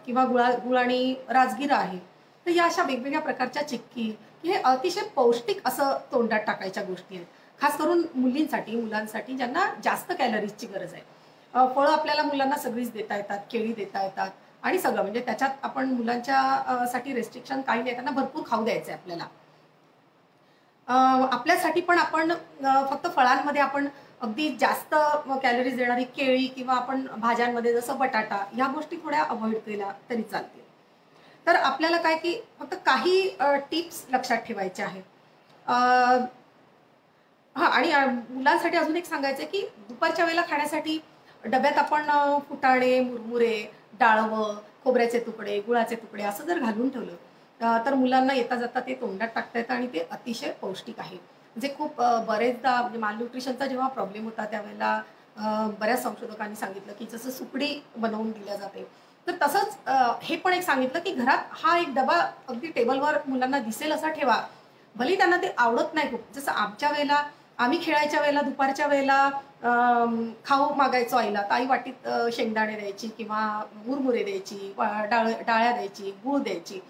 किंवा गुळ आणि राजगिरा आहे, तर या अशा वेगवेगळ्या प्रकारच्या चिक्की, हे अतिशय पौष्टिक असं तोंडात टाकायच्या गोष्टी आहेत, खास करून मुलांसाठी ज्यांना जास्त कॅलरीजची गरज आहे. फळं आपल्याला मुलांना सगळीच देता येतात, केळी देता येतात आणि सगळं, म्हणजे त्याच्यात आपण मुलांच्या साठी रेस्ट्रिक्शन काही नाही, त्यांना भरपूर खाऊ द्यायचं आहे आपल्याला. आपल्यासाठी पण आपण फक्त फळांमध्ये आपण अगदी जास्त कॅलरीज देणारी केळी किंवा आपण भाज्यांमध्ये जसं बटाटा, ह्या गोष्टी थोड्या अवॉइड केल्या तरी चालतील. तर आपल्याला काय की फक्त काही टिप्स लक्षात ठेवायच्या आहेत. हां, आणि मुलांसाठी अजून एक सांगायचं आहे, की दुपारच्या वेळेला खाण्यासाठी डब्यात आपण फुटाणे, मुरमुरे, डाळवं, खोबऱ्याचे तुकडे, गुळाचे तुकडे असं जर घालून ठेवलं तर मुलांना येता जाता ते तोंडात टाकता येतं आणि ते अतिशय पौष्टिक आहे. म्हणजे खूप बरेचदा म्हणजे मालन्यूट्रिशनचा जेव्हा प्रॉब्लेम होता त्यावेळेला बऱ्याच संशोधकांनी सांगितलं, की जसं सुकडी बनवून दिल्या जाते, तर तसंच हे पण एक सांगितलं, की घरात हा एक डबा अगदी टेबलवर मुलांना दिसेल असा ठेवा. भलेही त्यांना ते आवडत नाही खूप. जसं आमच्या वेळेला आम्ही खेळायच्या वेळेला दुपारच्या वेळेला खाऊ मागायचो आईला, तर आई वाटीत शेंगदाणे द्यायची किंवा मुरमुरे द्यायची, डाळ्या द्यायची, गूळ द्यायची.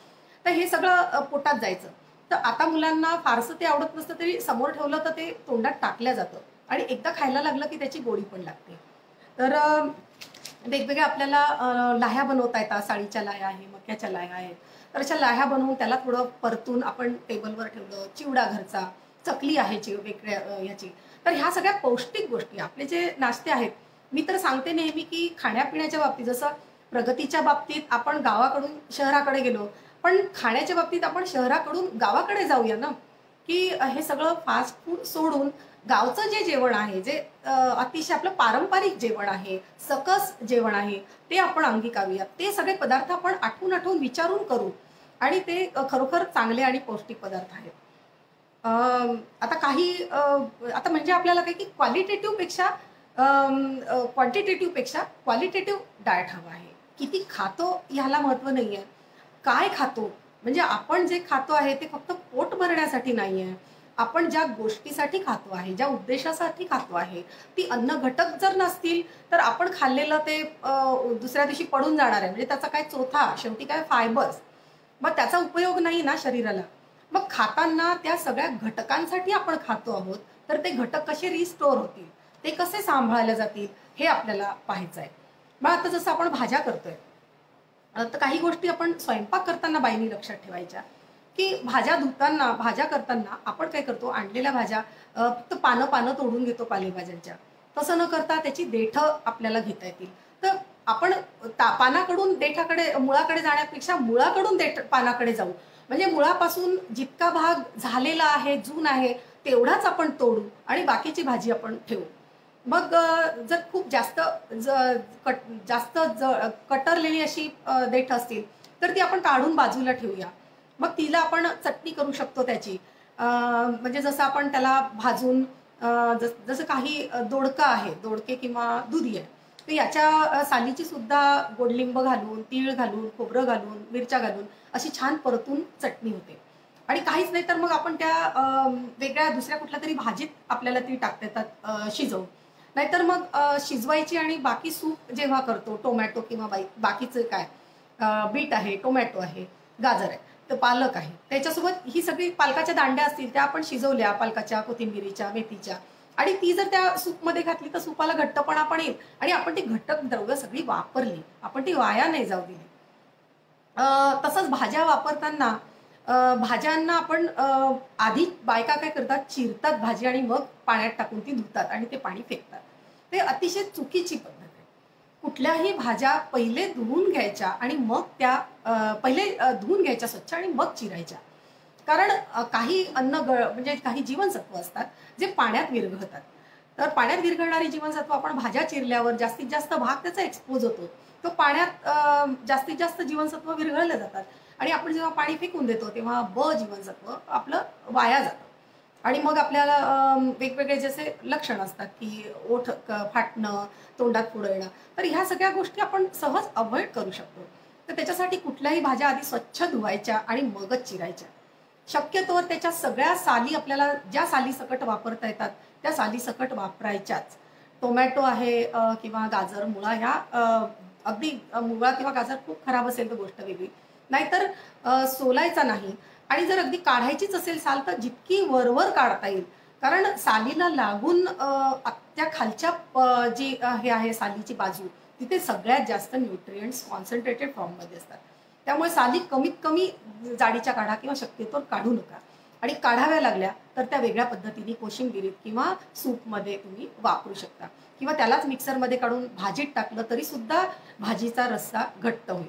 तर हे सगळं पोटात जायचं. तर आता मुलांना फारसं ते आवडत नसतं तरी समोर ठेवलं तर ते तोंडात टाकलं जातं आणि एकदा खायला लागलं की त्याची गोडी पण लागते. तर वेगवेगळ्या आपल्याला लाह्या बनवता येतात. साळीच्या लाह्या आहे, मक्याच्या लाह्या आहेत. तर अशा लाह्या बनवून त्याला थोडं परतून आपण टेबलवर ठेवलं. चिवडा घरचा, चकली आहे वेगळ्या ह्याची. तर ह्या सगळ्या पौष्टिक गोष्टी आपले जे नाश्ते आहेत, मी तर सांगते नेहमी की खाण्यापिण्याच्या बाबतीत जसं प्रगतीच्या बाबतीत आपण गावाकडून शहराकडे गेलो, पण खाण्याच्या बाबतीत आपण शहराकडून गावाकडे जाऊया ना, की हे सगळं फास्ट फूड सोडून गावचं जे जेवण आहे, जे अतिशय आपलं पारंपरिक जेवण आहे, सकस जेवण आहे, ते आपण अंगीकारूया. ते सगळे पदार्थ आपण आठवून आठवून विचारून करू आणि ते खरोखर चांगले आणि पौष्टिक पदार्थ आहेत. आता काही आता म्हणजे आपल्याला काय की क्वांटिटेटिव्ह पेक्षा क्वालिटेटिव्ह डाएट हवं आहे. किती खातो ह्याला महत्त्व नाहीये. काय खातो? म्हणजे आपण जे खातो आहे ते फक्त पोट भरण्यासाठी नाहीये. आपण ज्या गोष्टीसाठी खातो आहे, ज्या उद्देशासाठी खातो आहे, ती अन्न घटक जर नसतील, तर आपण खाल्लेलं ते दुसऱ्या दिवशी पडून जाणार आहे. म्हणजे त्याचा काय चोथा, शेवटी काय फायबर्स. मग त्याचा उपयोग नाही ना शरीराला. मग खाताना त्या सगळ्या घटकांसाठी आपण खातो आहोत, तर ते घटक कसे रिस्टोअर होतील, ते कसे सांभाळले जातील, हे आपल्याला पाहायचं आहे. मग आता जसं आपण भाज्या करतोय, तर काही गोष्टी आपण स्वयंपाक करताना बाईंनी लक्षात ठेवायच्या, की भाज्या धुताना, भाज्या करताना आपण काय करतो, आणलेल्या भाज्या फक्त पानं तोडून घेतो पालेभाज्यांच्या. तसं न करता त्याची देठं आपल्याला घेता येतील. तर आपण पानाकडून देठाकडे, मुळाकडे जाण्यापेक्षा मुळाकडून पानाकडे जाऊ. म्हणजे मुळापासून जितका भाग झालेला आहे, जून आहे, तेवढाच आपण तोडू आणि बाकीची भाजी आपण ठेवू. मग जर खूप जास्त कटरलेली अशी देठ असतील, तर ती आपण काढून बाजूला ठेवूया. मग तिला आपण चटणी करू शकतो त्याची. म्हणजे जसं आपण त्याला भाजून जसं काही दोडका आहे, दोडके किंवा दुधी आहे, तर याच्या सालीची सुद्धा गोडलिंब घालून, तीळ घालून, खोबरं घालून, मिरच्या घालून अशी छान परतून चटणी होते. आणि काहीच नाही तर मग आपण त्या वेगळ्या दुसऱ्या कुठल्या तरी भाजीत आपल्याला ती टाकता येतात शिजवून. नाहीतर मग शिजवायची आणि बाकी सूप जेव्हा करतो, टोमॅटो किंवा बाकीचं काय बीट आहे, टोमॅटो आहे, गाजर आहे, तर पालक आहे, त्याच्यासोबत ही सगळी पालकाच्या दांड्या असतील त्या आपण शिजवल्या, पालकाच्या, कोथिंबिरीच्या, मेथीच्या, आणि ती जर त्या सूपमध्ये घातली तर सूपाला घट्टपणा पण येईल आणि आपण ती घटक द्रव्य सगळी वापरली, आपण ती वाया नाही जाऊ दिली. तसंच भाज्या वापरताना भाज्यांना आपण आधी बायका काय करतात, चिरतात भाजी आणि मग पाण्यात टाकून ती धुतात आणि ते पाणी फेकतात. ते अतिशय चुकीची पद्धत आहे. कुठल्याही भाज्या पहिले धुवून घ्यायच्या आणि मग त्या पहिले धुवून घ्यायच्या स्वच्छ आणि मग चिरायच्या. कारण काही म्हणजे काही जीवनसत्व असतात जे पाण्यात विरघळतात. तर पाण्यात विरघळणारी जीवनसत्व आपण भाज्या चिरल्यावर जास्तीत जास्त भाग त्याचा एक्सपोज होतो. तो पाण्यात जास्तीत जास्त जीवनसत्व विरघळले जातात आणि आपण जेव्हा पाणी फेकून देतो तेव्हा जीवनसत्व आपलं वाया जातं. आणि मग आपल्याला वेगवेगळे जसे लक्षण असतात की ओठ फाटणं, तोंडात पुढं येणं, तर ह्या सगळ्या गोष्टी आपण सहज अवॉइड करू शकतो. तर त्याच्यासाठी कुठल्याही भाज्या आधी स्वच्छ धुवायच्या आणि मगच चिरायच्या. शक्यतोवर त्याच्या सगळ्या साली आपल्याला ज्या साली सकट वापरता येतात त्या साली सकट वापरायच्याच. टोमॅटो आहे किंवा गाजर, मुळा, ह्या अगदी मुळा किंवा गाजर खूप खराब असेल तर गोष्ट वेगळी, नाहीतर सोलायचा नाही. आणि जर अगदी काढायचीच असेल साल तर जितकी वरवर काढता येईल, कारण सालीला लागून त्या खालच्या जी हे आहे सालीची बाजू, तिथे सगळ्यात जास्त न्यूट्रिएंट्स कॉन्सन्ट्रेटेड फॉर्ममध्ये असतात. त्यामुळे साली कमीत कमी जाडीच्या काढा किंवा शक्यतोवर काढू नका. आणि काढाव्या लागल्या तर त्या वेगळ्या पद्धतीने कोशिंबिरीत किंवा सूपमध्ये तुम्ही वापरू शकता किंवा त्यालाच मिक्सरमध्ये काढून भाजीत टाकलं तरी सुद्धा भाजीचा रस्सा घट्ट होईल.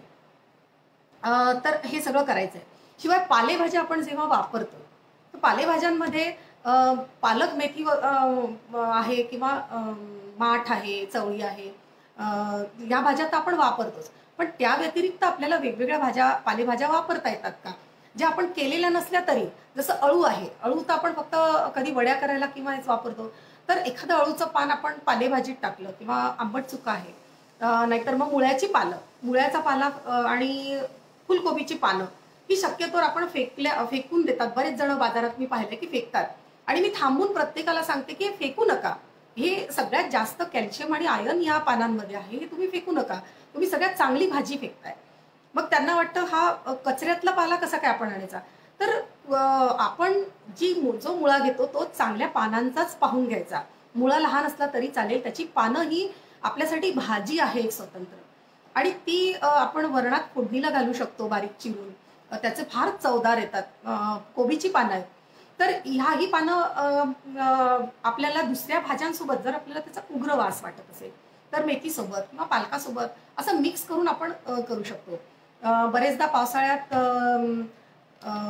तर हे सगळं करायचं आहे. शिवाय पालेभाज्या आपण जेव्हा वापरतो तर पालेभाज्यांमध्ये पालक मेथी आहे किंवा माठ आहे, चवळी आहे, या भाज्या तर आपण वापरतोच. पण त्या व्यतिरिक्त आपल्याला वेगवेगळ्या पालेभाज्या वापरता येतात का, ज्या आपण केलेल्या नसल्या तरी. जसं अळू आहे, अळू तर आपण फक्त कधी वड्या करायला किंवा हेच वापरतो. तर एखादं अळूचं पान आपण पालेभाजीत टाकलं किंवा आंबट चुका आहे, नाहीतर मग मुळ्याचा पाला आणि फुलकोबीची पानं ही शक्यतोवर आपण फेकून देतात. बरेच जण बाजारात मी पाहिले की फेकतात, आणि मी थांबून प्रत्येकाला सांगते की हे फेकू नका. हे सगळ्यात जास्त कॅल्शियम आणि आयर्न या पानांमध्ये आहे, हे तुम्ही फेकू नका. तुम्ही सगळ्यात चांगली भाजी फेकताय. मग त्यांना वाटतं हा कचऱ्यातला पाला कसा काय आपण आणायचा. तर आपण जो मुळा घेतो तो चांगल्या पानांचाच पाहून घ्यायचा. मुळा लहान असला तरी चालेल, त्याची पानं ही आपल्यासाठी भाजी आहे एक स्वतंत्र, आणि ती आपण वरणात फोडणीला घालू शकतो बारीक चिरून. त्याचे फार चवदार येतात. कोबीची पानं आहेत, तर ह्याही पानं आपल्याला दुसऱ्या भाज्यांसोबत जर आपल्याला त्याचा उग्र वास वाटत असेल तर मेथीसोबत किंवा पालकासोबत असं मिक्स करून आपण करू शकतो. बरेचदा पावसाळ्यात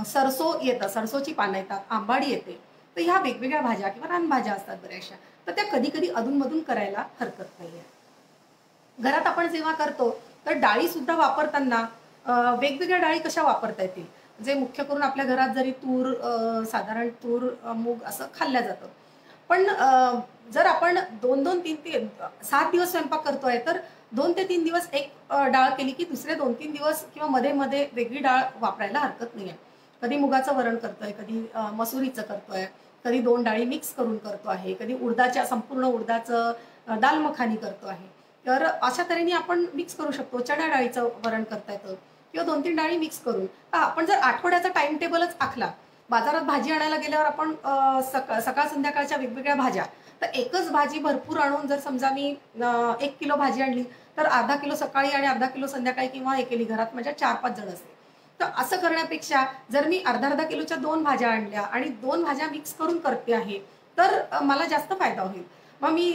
सरसो येतं, सरसोची पानं येतात, आंबाडी येते. तर ह्या वेगवेगळ्या भाज्या किंवा रानभाज्या असतात बऱ्याचशा, तर त्या कधी कधी अधूनमधून करायला हरकत नाही आहे. घरात आपण जेव्हा करतो तर डाळी सुद्धा वापरताना वेगवेगळ्या डाळी कशा वापरता येतील. जे मुख्य करून आपल्या घरात जरी साधारण तूर, मूग असं खाल्ल्या जातं. पण जर आपण 7 दिवस स्वयंपाक करतोय तर 2 ते 3 दिवस एक डाळ केली की दुसरे 2-3 दिवस किंवा मध्ये मध्ये वेगळी डाळ वापरायला हरकत नाही आहे. कधी मुगाचं वरण करतोय, कधी मसुरीचं करतोय, कधी 2 डाळी मिक्स करून करतो आहे, कधी संपूर्ण उडदाचं दाल मखानी करतो आहे. तर अशा तऱ्हेने आपण मिक्स करू शकतो. चण्या डाळीचं वरण करता येतं किंवा 2-3 डाळी मिक्स करून. आपण जर आठवड्याचा टाइम टेबलच आखला, बाजारात भाजी आणायला गेल्यावर आपण सकाळ संध्याकाळच्या वेगवेगळ्या भाज्या, तर एकच भाजी भरपूर आणून जर समजा मी 1 किलो भाजी आणली तर अर्धा किलो सकाळी आणि अर्धा किलो संध्याकाळी किंवा हे केली, घरात माझ्या 4-5 जण असते. तर असं करण्यापेक्षा जर मी अर्धा किलोच्या 2 भाज्या आणल्या आणि 2 भाज्या मिक्स करून करते आहे तर मला जास्त फायदा होईल. मग मी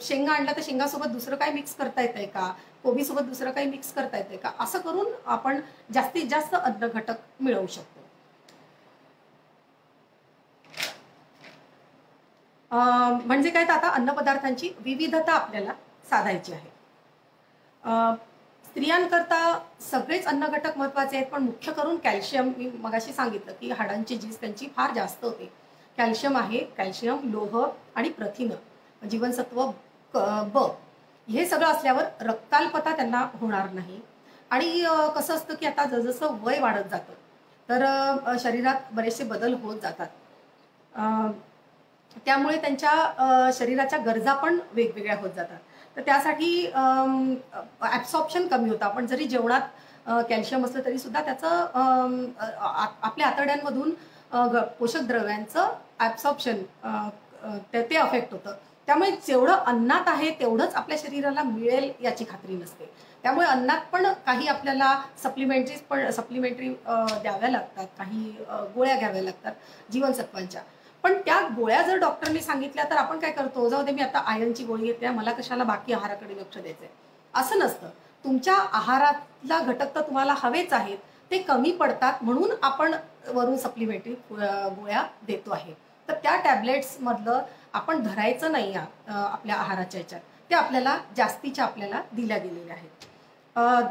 शेंगा आणल्या तर शेंगासोबत दुसरं काही मिक्स करता येतंय का, कोबीसोबत दुसरं काही मिक्स करता येतंय का, असं करून आपण जास्तीत जास्त अन्न घटक मिळवू शकतो. म्हणजे काय, तर आता अन्नपदार्थांची विविधता आपल्याला साधायची आहे. स्त्रियांकरता सगळेच अन्न घटक महत्वाचे आहेत, पण मुख्य करून कॅल्शियम, मी मगाशी सांगितलं की हाडांची झीज त्यांची फार जास्त होते. कॅल्शियम आहे, कॅल्शियम, लोह आणि प्रथिनं, जीवनसत्व ब, हे सगळं असल्यावर रक्ताल्पता त्यांना होणार नाही. आणि कसं असतं की आता जसं वय वाढत जातं तर शरीरात बरेचसे बदल होत जातात. त्यामुळे त्यांच्या शरीराच्या गरजा पण वेगवेगळ्या होत जातात. तर त्यासाठी ॲब्सॉर्प्शन कमी होतं. आपण जरी जेवणात कॅल्शियम असलं तरी सुद्धा त्याचं आपल्या आतड्यांमधून पोषक द्रव्यांचं ॲब्सॉर्प्शन ते अफेक्ट होतं. त्यामुळे जेवढं अन्नात आहे तेवढंच आपल्या शरीराला मिळेल याची खात्री नसते. त्यामुळे अन्नात पण काही आपल्याला सप्लिमेंटरी द्याव्या लागतात, काही गोळ्या घ्याव्या लागतात जीवनसत्वांच्या. पण त्या गोळ्या जर डॉक्टरने सांगितल्या तर आपण काय करतो, जाऊ दे मी आता आयर्नची गोळी घेते, मला कशाला बाकी आहाराकडे लक्ष द्यायचंय. असं नसतं. तुमच्या आहारातला घटक तर तुम्हाला हवेच आहेत, ते कमी पडतात म्हणून आपण वरून सप्लिमेंटरी गोळ्या देतो आहे. तर त्या टॅबलेट्समधलं आपण धरायचं नाही आपल्या आहाराच्या ह्याच्यात, ते आपल्याला जास्तीच्या आपल्याला दिल्या गेलेल्या आहेत.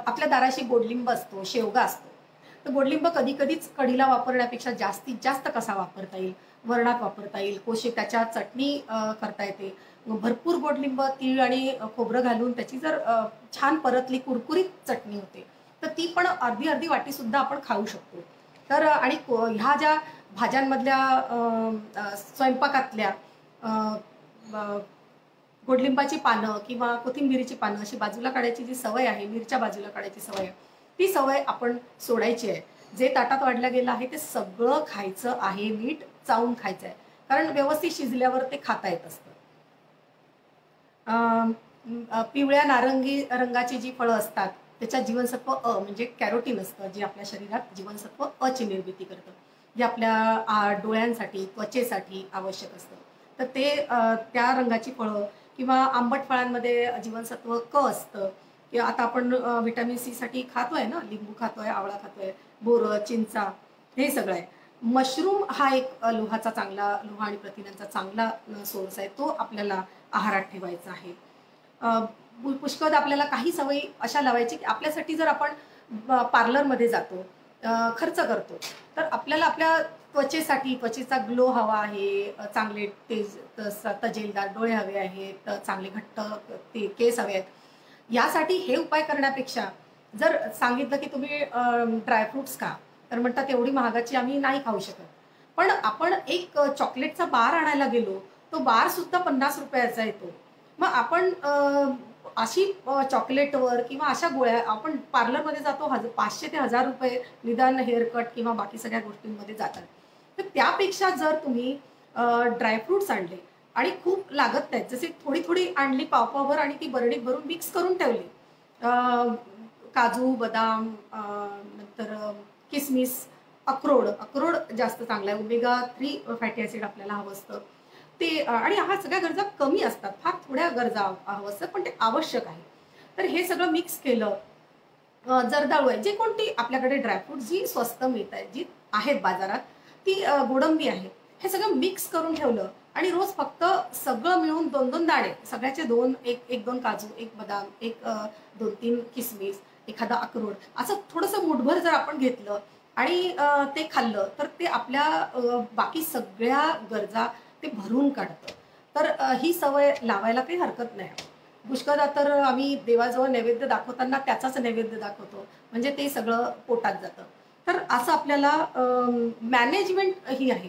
आपल्या दाराशी गोडलिंब असतो, शेवगा असतो. तर गोडलिंब कधी कधीच कढीला वापरण्यापेक्षा जास्तीत जास्त कसा वापरता येईल, वरणात वापरता येईल, त्याच्या चटणी करता येते. भरपूर गोडलिंब, तीळ आणि खोबरं घालून त्याची जर छान परतली कुरकुरीत चटणी होते, तर ती पण अर्धी वाटी सुद्धा आपण खाऊ शकतो. तर आणि ह्या ज्या भाज्यांमधल्या स्वयंपाकातल्या गोडलिंबाची पानं किंवा कोथिंबिरीची पानं अशी बाजूला काढायची जी सवय आहे, मिरच्या बाजूला काढायची सवय आहे, ती सवय आपण सोडायची आहे. जे ताटात वाढलं गेलं आहे ते सगळं खायचं आहे, नीट चावून खायचं आहे, कारण व्यवस्थित शिजल्यावर ते खाता येत असतं. पिवळ्या नारंगी रंगाची जी फळं असतात त्याच्यात जीवनसत्व अ म्हणजे कॅरोटीन असतं, जे आपल्या शरीरात जीवनसत्व अ ची निर्मिती करतं, जे आपल्या डोळ्यांसाठी, त्वचेसाठी आवश्यक असतं. तर ते त्या रंगाची फळं किंवा आंबट फळांमध्ये जीवनसत्व क असतं. किंवा आता आपण व्हिटॅमिन सी साठी खातोय ना, लिंबू खातोय, आवळा खातोय, बोरं, चिंचा, हे सगळं आहे. मशरूम हा एक लोहा आणि प्रथिनांचा चांगला सोर्स आहे, तो आपल्याला आहारात ठेवायचा आहे. पुष्कळदा आपल्याला काही सवयी अशा लावायची की आपल्यासाठी जर आपण पार्लरमध्ये जातो, खर्च करतो, तर आपल्याला आपल्या त्वचेचा ग्लो हवा आहे, चांगले तजेलदार डोळे हवे आहेत, चांगले घट्ट ते केस हवे आहेत. यासाठी हे उपाय करण्यापेक्षा जर सांगितलं की तुम्ही ड्रायफ्रुट्स खा, तर म्हणतात एवढी महागाची आम्ही नाही खाऊ शकत. पण आपण एक चॉकलेटचा बार आणायला गेलो, तो बार सुद्धा 50 रुपयाचा येतो. मग आपण अशी चॉकलेटवर किंवा अशा गोळ्या आपण पार्लरमध्ये जातो, 500 ते 1000 रुपये निदान हेअरकट किंवा बाकी सगळ्या गोष्टींमध्ये जातात. तर त्यापेक्षा जर तुम्ही ड्रायफ्रुट्स आणले आणि खूप लागत नाहीत, जसे थोडी थोडी आणली पावभर आणि ती बरणीत भरून मिक्स करून ठेवली, काजू, बदाम, नंतर किसमिस, अक्रोड जास्त चांगला आहे, omega-3 फॅटी ॲसिड आपल्याला हवं असतं ते, आणि ह्या सगळ्या गरजा कमी असतात, फार थोड्या गरजा हवं असतात, पण ते आवश्यक आहे. तर हे सगळं मिक्स केलं. जर्दाळू आहे, जे कोणती आपल्याकडे ड्रायफ्रूट जी स्वस्त मिळत आहेत, जी आहेत बाजारात, ती गोडंबी आहे, हे सगळं मिक्स करून ठेवलं आणि रोज फक्त सगळं मिळून 2-2 दाणे, सगळ्याचे 1-2 काजू, 1 बदाम, 2-3 किसमिस, एखादा अक्रोड, असं थोडंसं मुठभर जर आपण घेतलं आणि ते खाल्लं, तर ते आपल्या बाकी सगळ्या गरजा ते भरून काढतं. तर ही सवय लावायला काही हरकत नाही. पुष्कळदा तर आम्ही देवाजवळ नैवेद्य दाखवताना त्याचाच नैवेद्य दाखवतो, म्हणजे ते सगळं पोटात जातं. तर असं आपल्याला मॅनेजमेंट ही आहे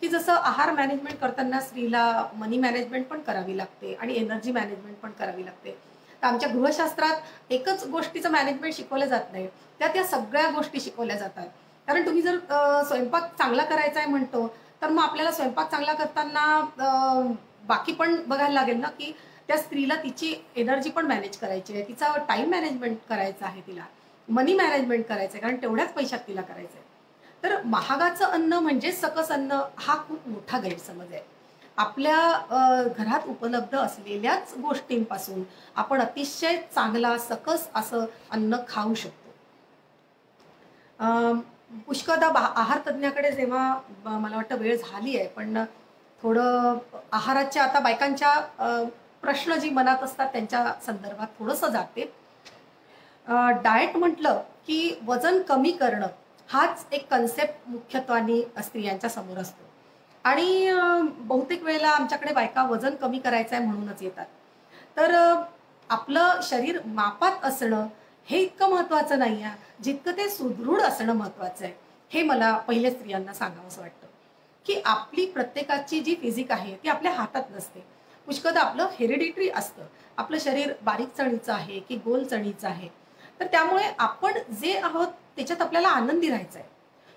की जसं आहार मॅनेजमेंट करताना स्त्रीला मनी मॅनेजमेंट पण करावी लागते आणि एनर्जी मॅनेजमेंट पण करावी लागते. तर आमच्या गृहशास्त्रात एकच गोष्टीचं मॅनेजमेंट शिकवलं जात नाही, त्या सगळ्या गोष्टी शिकवल्या जातात. कारण तुम्ही जर स्वयंपाक चांगला करायचा आहे म्हणतो, तर मग आपल्याला स्वयंपाक चांगला करताना बाकी पण बघायला लागेल ना, की त्या स्त्रीला तिची एनर्जी पण मॅनेज करायची आहे, तिचा टाइम मॅनेजमेंट करायचा आहे, तिला मनी मॅनेजमेंट करायचं आहे, कारण तेवढ्याच पैशात तिला करायचं आहे. तर महागाचं अन्न म्हणजे सकस अन्न हा खूप मोठा गैरसमज आहे. आपल्या घरात उपलब्ध असलेल्याच गोष्टींपासून आपण अतिशय चांगला सकस असं अन्न खाऊ शकतो. पुष्कळदा आहार तज्ज्ञाकडे जेव्हा मला वाटतं वेळ झाली आहे, पण थोडं आहाराच्या आता बायकांच्या प्रश्न जी मनात असतात त्यांच्या संदर्भात थोडंसं जाते. डाएट म्हटलं की वजन कमी करणं हाच एक कन्सेप्ट मुख्यत्वाने स्त्रियांच्या समोर असतो आणि बहुतेक वेळेला आमच्याकडे बायका वजन कमी करायचं आहे म्हणूनच येतात. तर आपलं शरीर मापात असणं हे इतकं महत्त्वाचं नाही आहे, जितकं ते सुदृढ असणं महत्त्वाचं आहे. हे मला पहिले स्त्रियांना सांगावंसं वाटतं की आपली प्रत्येकाची जी फिजिक आहे ती आपल्या हातात नसते. पुष्कळदा आपलं हेरिडिटरी असतं, आपलं शरीर बारीक चणीचं आहे की गोल चणीचं आहे. तर त्यामुळे आपण जे आहोत त्याच्यात आपल्याला आनंदी राहायचं आहे.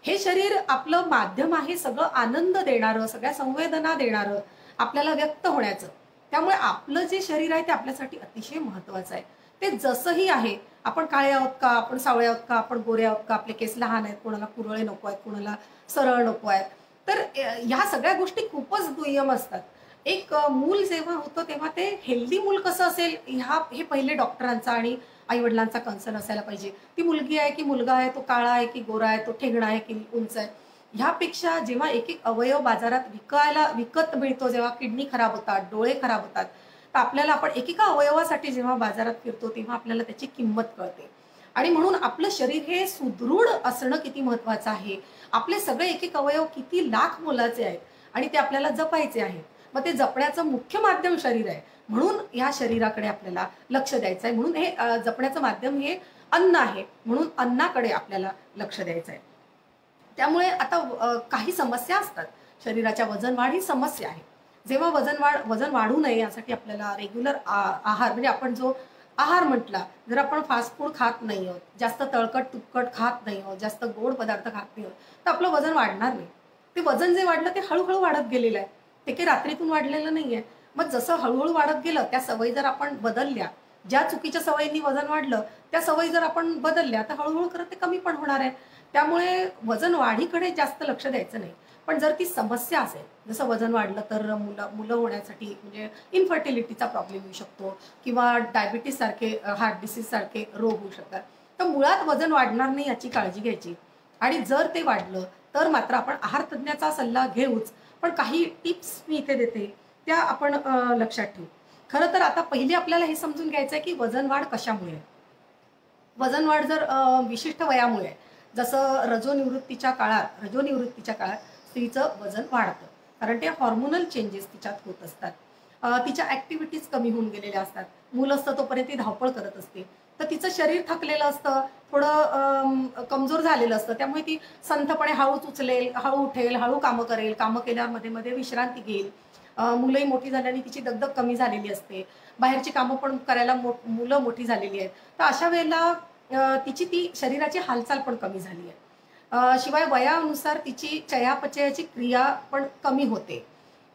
हे शरीर आपलं माध्यम आहे सगळं आनंद देणारं, सगळ्या संवेदना देणारं, आपल्याला व्यक्त होण्याचं. त्यामुळे आपलं जे शरीर आहे ते आपल्यासाठी अतिशय महत्त्वाचं आहे. ते जसंही आहे, आपण काळे आहोत का, आपण सावळे आहोत का, आपण गोरे आहोत का, आपले केस लहान आहेत, कोणाला कुरळे नको आहेत, कोणाला सरळ नको आहेत, तर ह्या सगळ्या गोष्टी खूपच दुय्यम असतात. एक मूल जेव्हा होतं तेव्हा ते हेल्दी मूल कसं असेल हे पहिले डॉक्टरांचा आणि आईवडिलांचा कन्सर्न असायला पाहिजे. ती मुलगी आहे की मुलगा आहे, तो काळा आहे की गोरा आहे, तो ठेंगणा आहे की उंच आहे, ह्यापेक्षा जेव्हा एक एक अवयव बाजारात विकत मिळतो, जेव्हा किडनी खराब होतात, डोळे खराब होतात, तर आपल्याला आपण एकेका अवयवासाठी जेव्हा बाजारात फिरतो तेव्हा आपल्याला त्याची किंमत कळते. आणि म्हणून आपलं शरीर हे सुदृढ असणं किती महत्त्वाचं आहे. आपले सगळे एक एक अवयव किती लाख मोलाचे आहेत आणि ते आपल्याला जपायचे आहेत. मग ते जपण्याचं मुख्य माध्यम शरीर आहे, म्हणून ह्या शरीराकडे आपल्याला लक्ष द्यायचं आहे. म्हणून हे जपण्याचं माध्यम हे अन्न आहे, म्हणून अन्नाकडे आपल्याला लक्ष द्यायचं आहे. त्यामुळे आता काही समस्या असतात. शरीराच्या वजन वाढ ही समस्या आहे. जेव्हा वजन वाढू नये यासाठी आपल्याला रेग्युलर आहार, म्हणजे आपण जो आहार म्हटला, जर आपण फास्ट फूड खात नाही आहोत, जास्त तळकट तुपकट खात नाही आहोत, जास्त गोड पदार्थ खात नाही आहोत, तर आपलं वजन वाढणार नाही. ते वजन जे वाढलं ते हळूहळू वाढत गेलेलं आहे, ते काही रात्रीतून वाढलेलं नाही आहे. मग जसं हळूहळू वाढत गेलं, त्या सवयी जर आपण बदलल्या, ज्या चुकीच्या सवयींनी वजन वाढलं त्या सवयी जर आपण बदलल्या, तर हळूहळू करत ते कमी पण होणार आहे. त्यामुळे वजन वाढीकडे जास्त लक्ष द्यायचं नाही. पण जर ती समस्या असेल, जसं वजन वाढलं तर मुलं होण्यासाठी म्हणजे इन्फर्टिलिटीचा प्रॉब्लेम येऊ शकतो किंवा डायबिटीस सारखे, हार्ट डिसीज सारखे रोग होऊ शकतात, तर मुळात वजन वाढणार नाही याची काळजी घ्यायची. आणि जर ते वाढलं तर मात्र आपण आहार तज्ज्ञाचा सल्ला घेऊच. पण काही टिप्स मी इथे देते त्या आपण लक्षात ठेवू. खरं तर आता पहिले आपल्याला हे समजून घ्यायचं आहे की वजन वाढ कशामुळे आहे. वजन वाढ जर विशिष्ट वयामुळे आहे. जसं रजोनिवृत्तीच्या काळात स्त्रीचं वजन वाढतं. कारण ते हॉर्मोनल चेंजेस तिच्यात होत असतात. तिच्या ॲक्टिव्हिटीज कमी होऊन गेलेल्या असतात. मूल असतं तोपर्यंत ती धावपळ करत असते. तर तिचं शरीर थकलेलं असतं, थोडं कमजोर झालेलं असतं. त्यामुळे ती संथपणे हळूच उचलेल, हळू उठेल, हळू कामं करेल, कामं केल्यावर मध्ये मध्ये विश्रांती घेईल. मुलंही मोठी झाल्याने तिची दगदग कमी झालेली असते. बाहेरची कामं पण करायला मुलं मोठी झालेली आहेत. तर अशा वेळेला तिची ती शरीराची हालचाल पण कमी झाली आहे. शिवाय वयानुसार तिची चयापचयाची क्रिया पण कमी होते.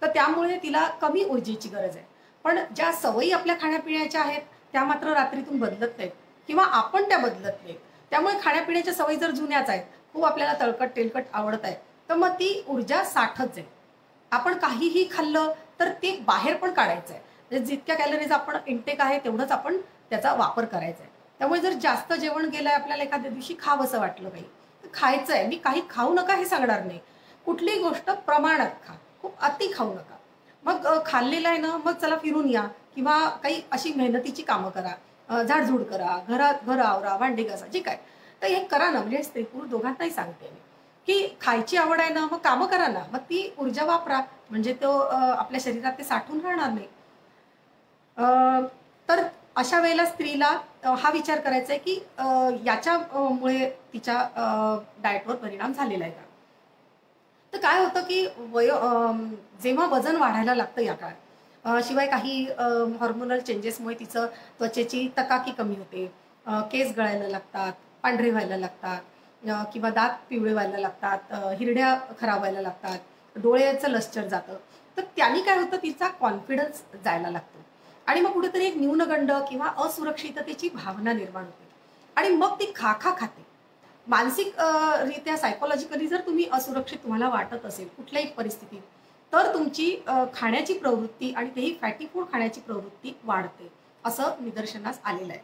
तर त्यामुळे तिला कमी ऊर्जेची गरज आहे. पण ज्या सवयी आपल्या खाण्यापिण्याच्या आहेत त्या मात्र रात्रीतून बदलत नाहीत किंवा आपण त्या बदलत नाहीत. त्यामुळे खाण्यापिण्याच्या सवयी जर जुन्याच आहेत, खूप आपल्याला तळकट तेलकट आवडत आहे, तर मग ती ऊर्जा साठच आहे. आपण काहीही खाल्लं तर ते बाहेर पण काढायचं आहे. म्हणजे जितक्या कॅलरीज आपण इंटेक आहे तेवढंच आपण त्याचा वापर करायचा आहे. त्यामुळे जर जास्त जेवण गेलंय, आपल्याला एखाद्या दिवशी खावंसं वाटलं काही, तर खायचं आहे. मी काही खाऊ नका हे सांगणार नाही. कुठलीही गोष्ट प्रमाणात खा, खूप अति खाऊ नका. मग खाल्लेलं आहे ना, मग चला फिरून या किंवा काही अशी मेहनतीची कामं करा, झाडझूड करा, घर आवरा, भांडी घासा, जे काय तर हे करा ना. म्हणजे स्त्री पुरुष दोघांनाही सांगते मी की खायची आवड आहे ना, मग कामं करा ना, मग ती ऊर्जा वापरा. म्हणजे तो आपल्या शरीरात ते साठून राहणार नाही. तर अशा वेळेला स्त्रीला हा विचार करायचा आहे की याच्यामुळे तिच्या डाएटवर परिणाम झालेला आहे का. तर काय होतं की जेव्हा वजन वाढायला लागतं या काळात, शिवाय काही हॉर्मोनल चेंजेसमुळे तिचं त्वचेची तकाकी कमी होते, केस गळायला लागतात, पांढरे व्हायला लागतात, किंवा दात पिवळे व्हायला लागतात, हिरड्या खराब व्हायला लागतात, डोळ्याचं लस्टर जातं. तर त्यांनी काय होतं, तिचा कॉन्फिडन्स जायला लागतो आणि मग कुठेतरी एक न्यूनगंड किंवा असुरक्षिततेची भावना निर्माण होते आणि मग ती खा खाते. मानसिक रित्या सायकोलॉजिकली जर तुम्ही असुरक्षित तुम्हाला वाटत असेल कुठल्याही परिस्थितीत, तर तुमची खाण्याची प्रवृत्ती आणि तेही फॅटी फूड खाण्याची प्रवृत्ती वाढते, असं निदर्शनास आलेलं आहे.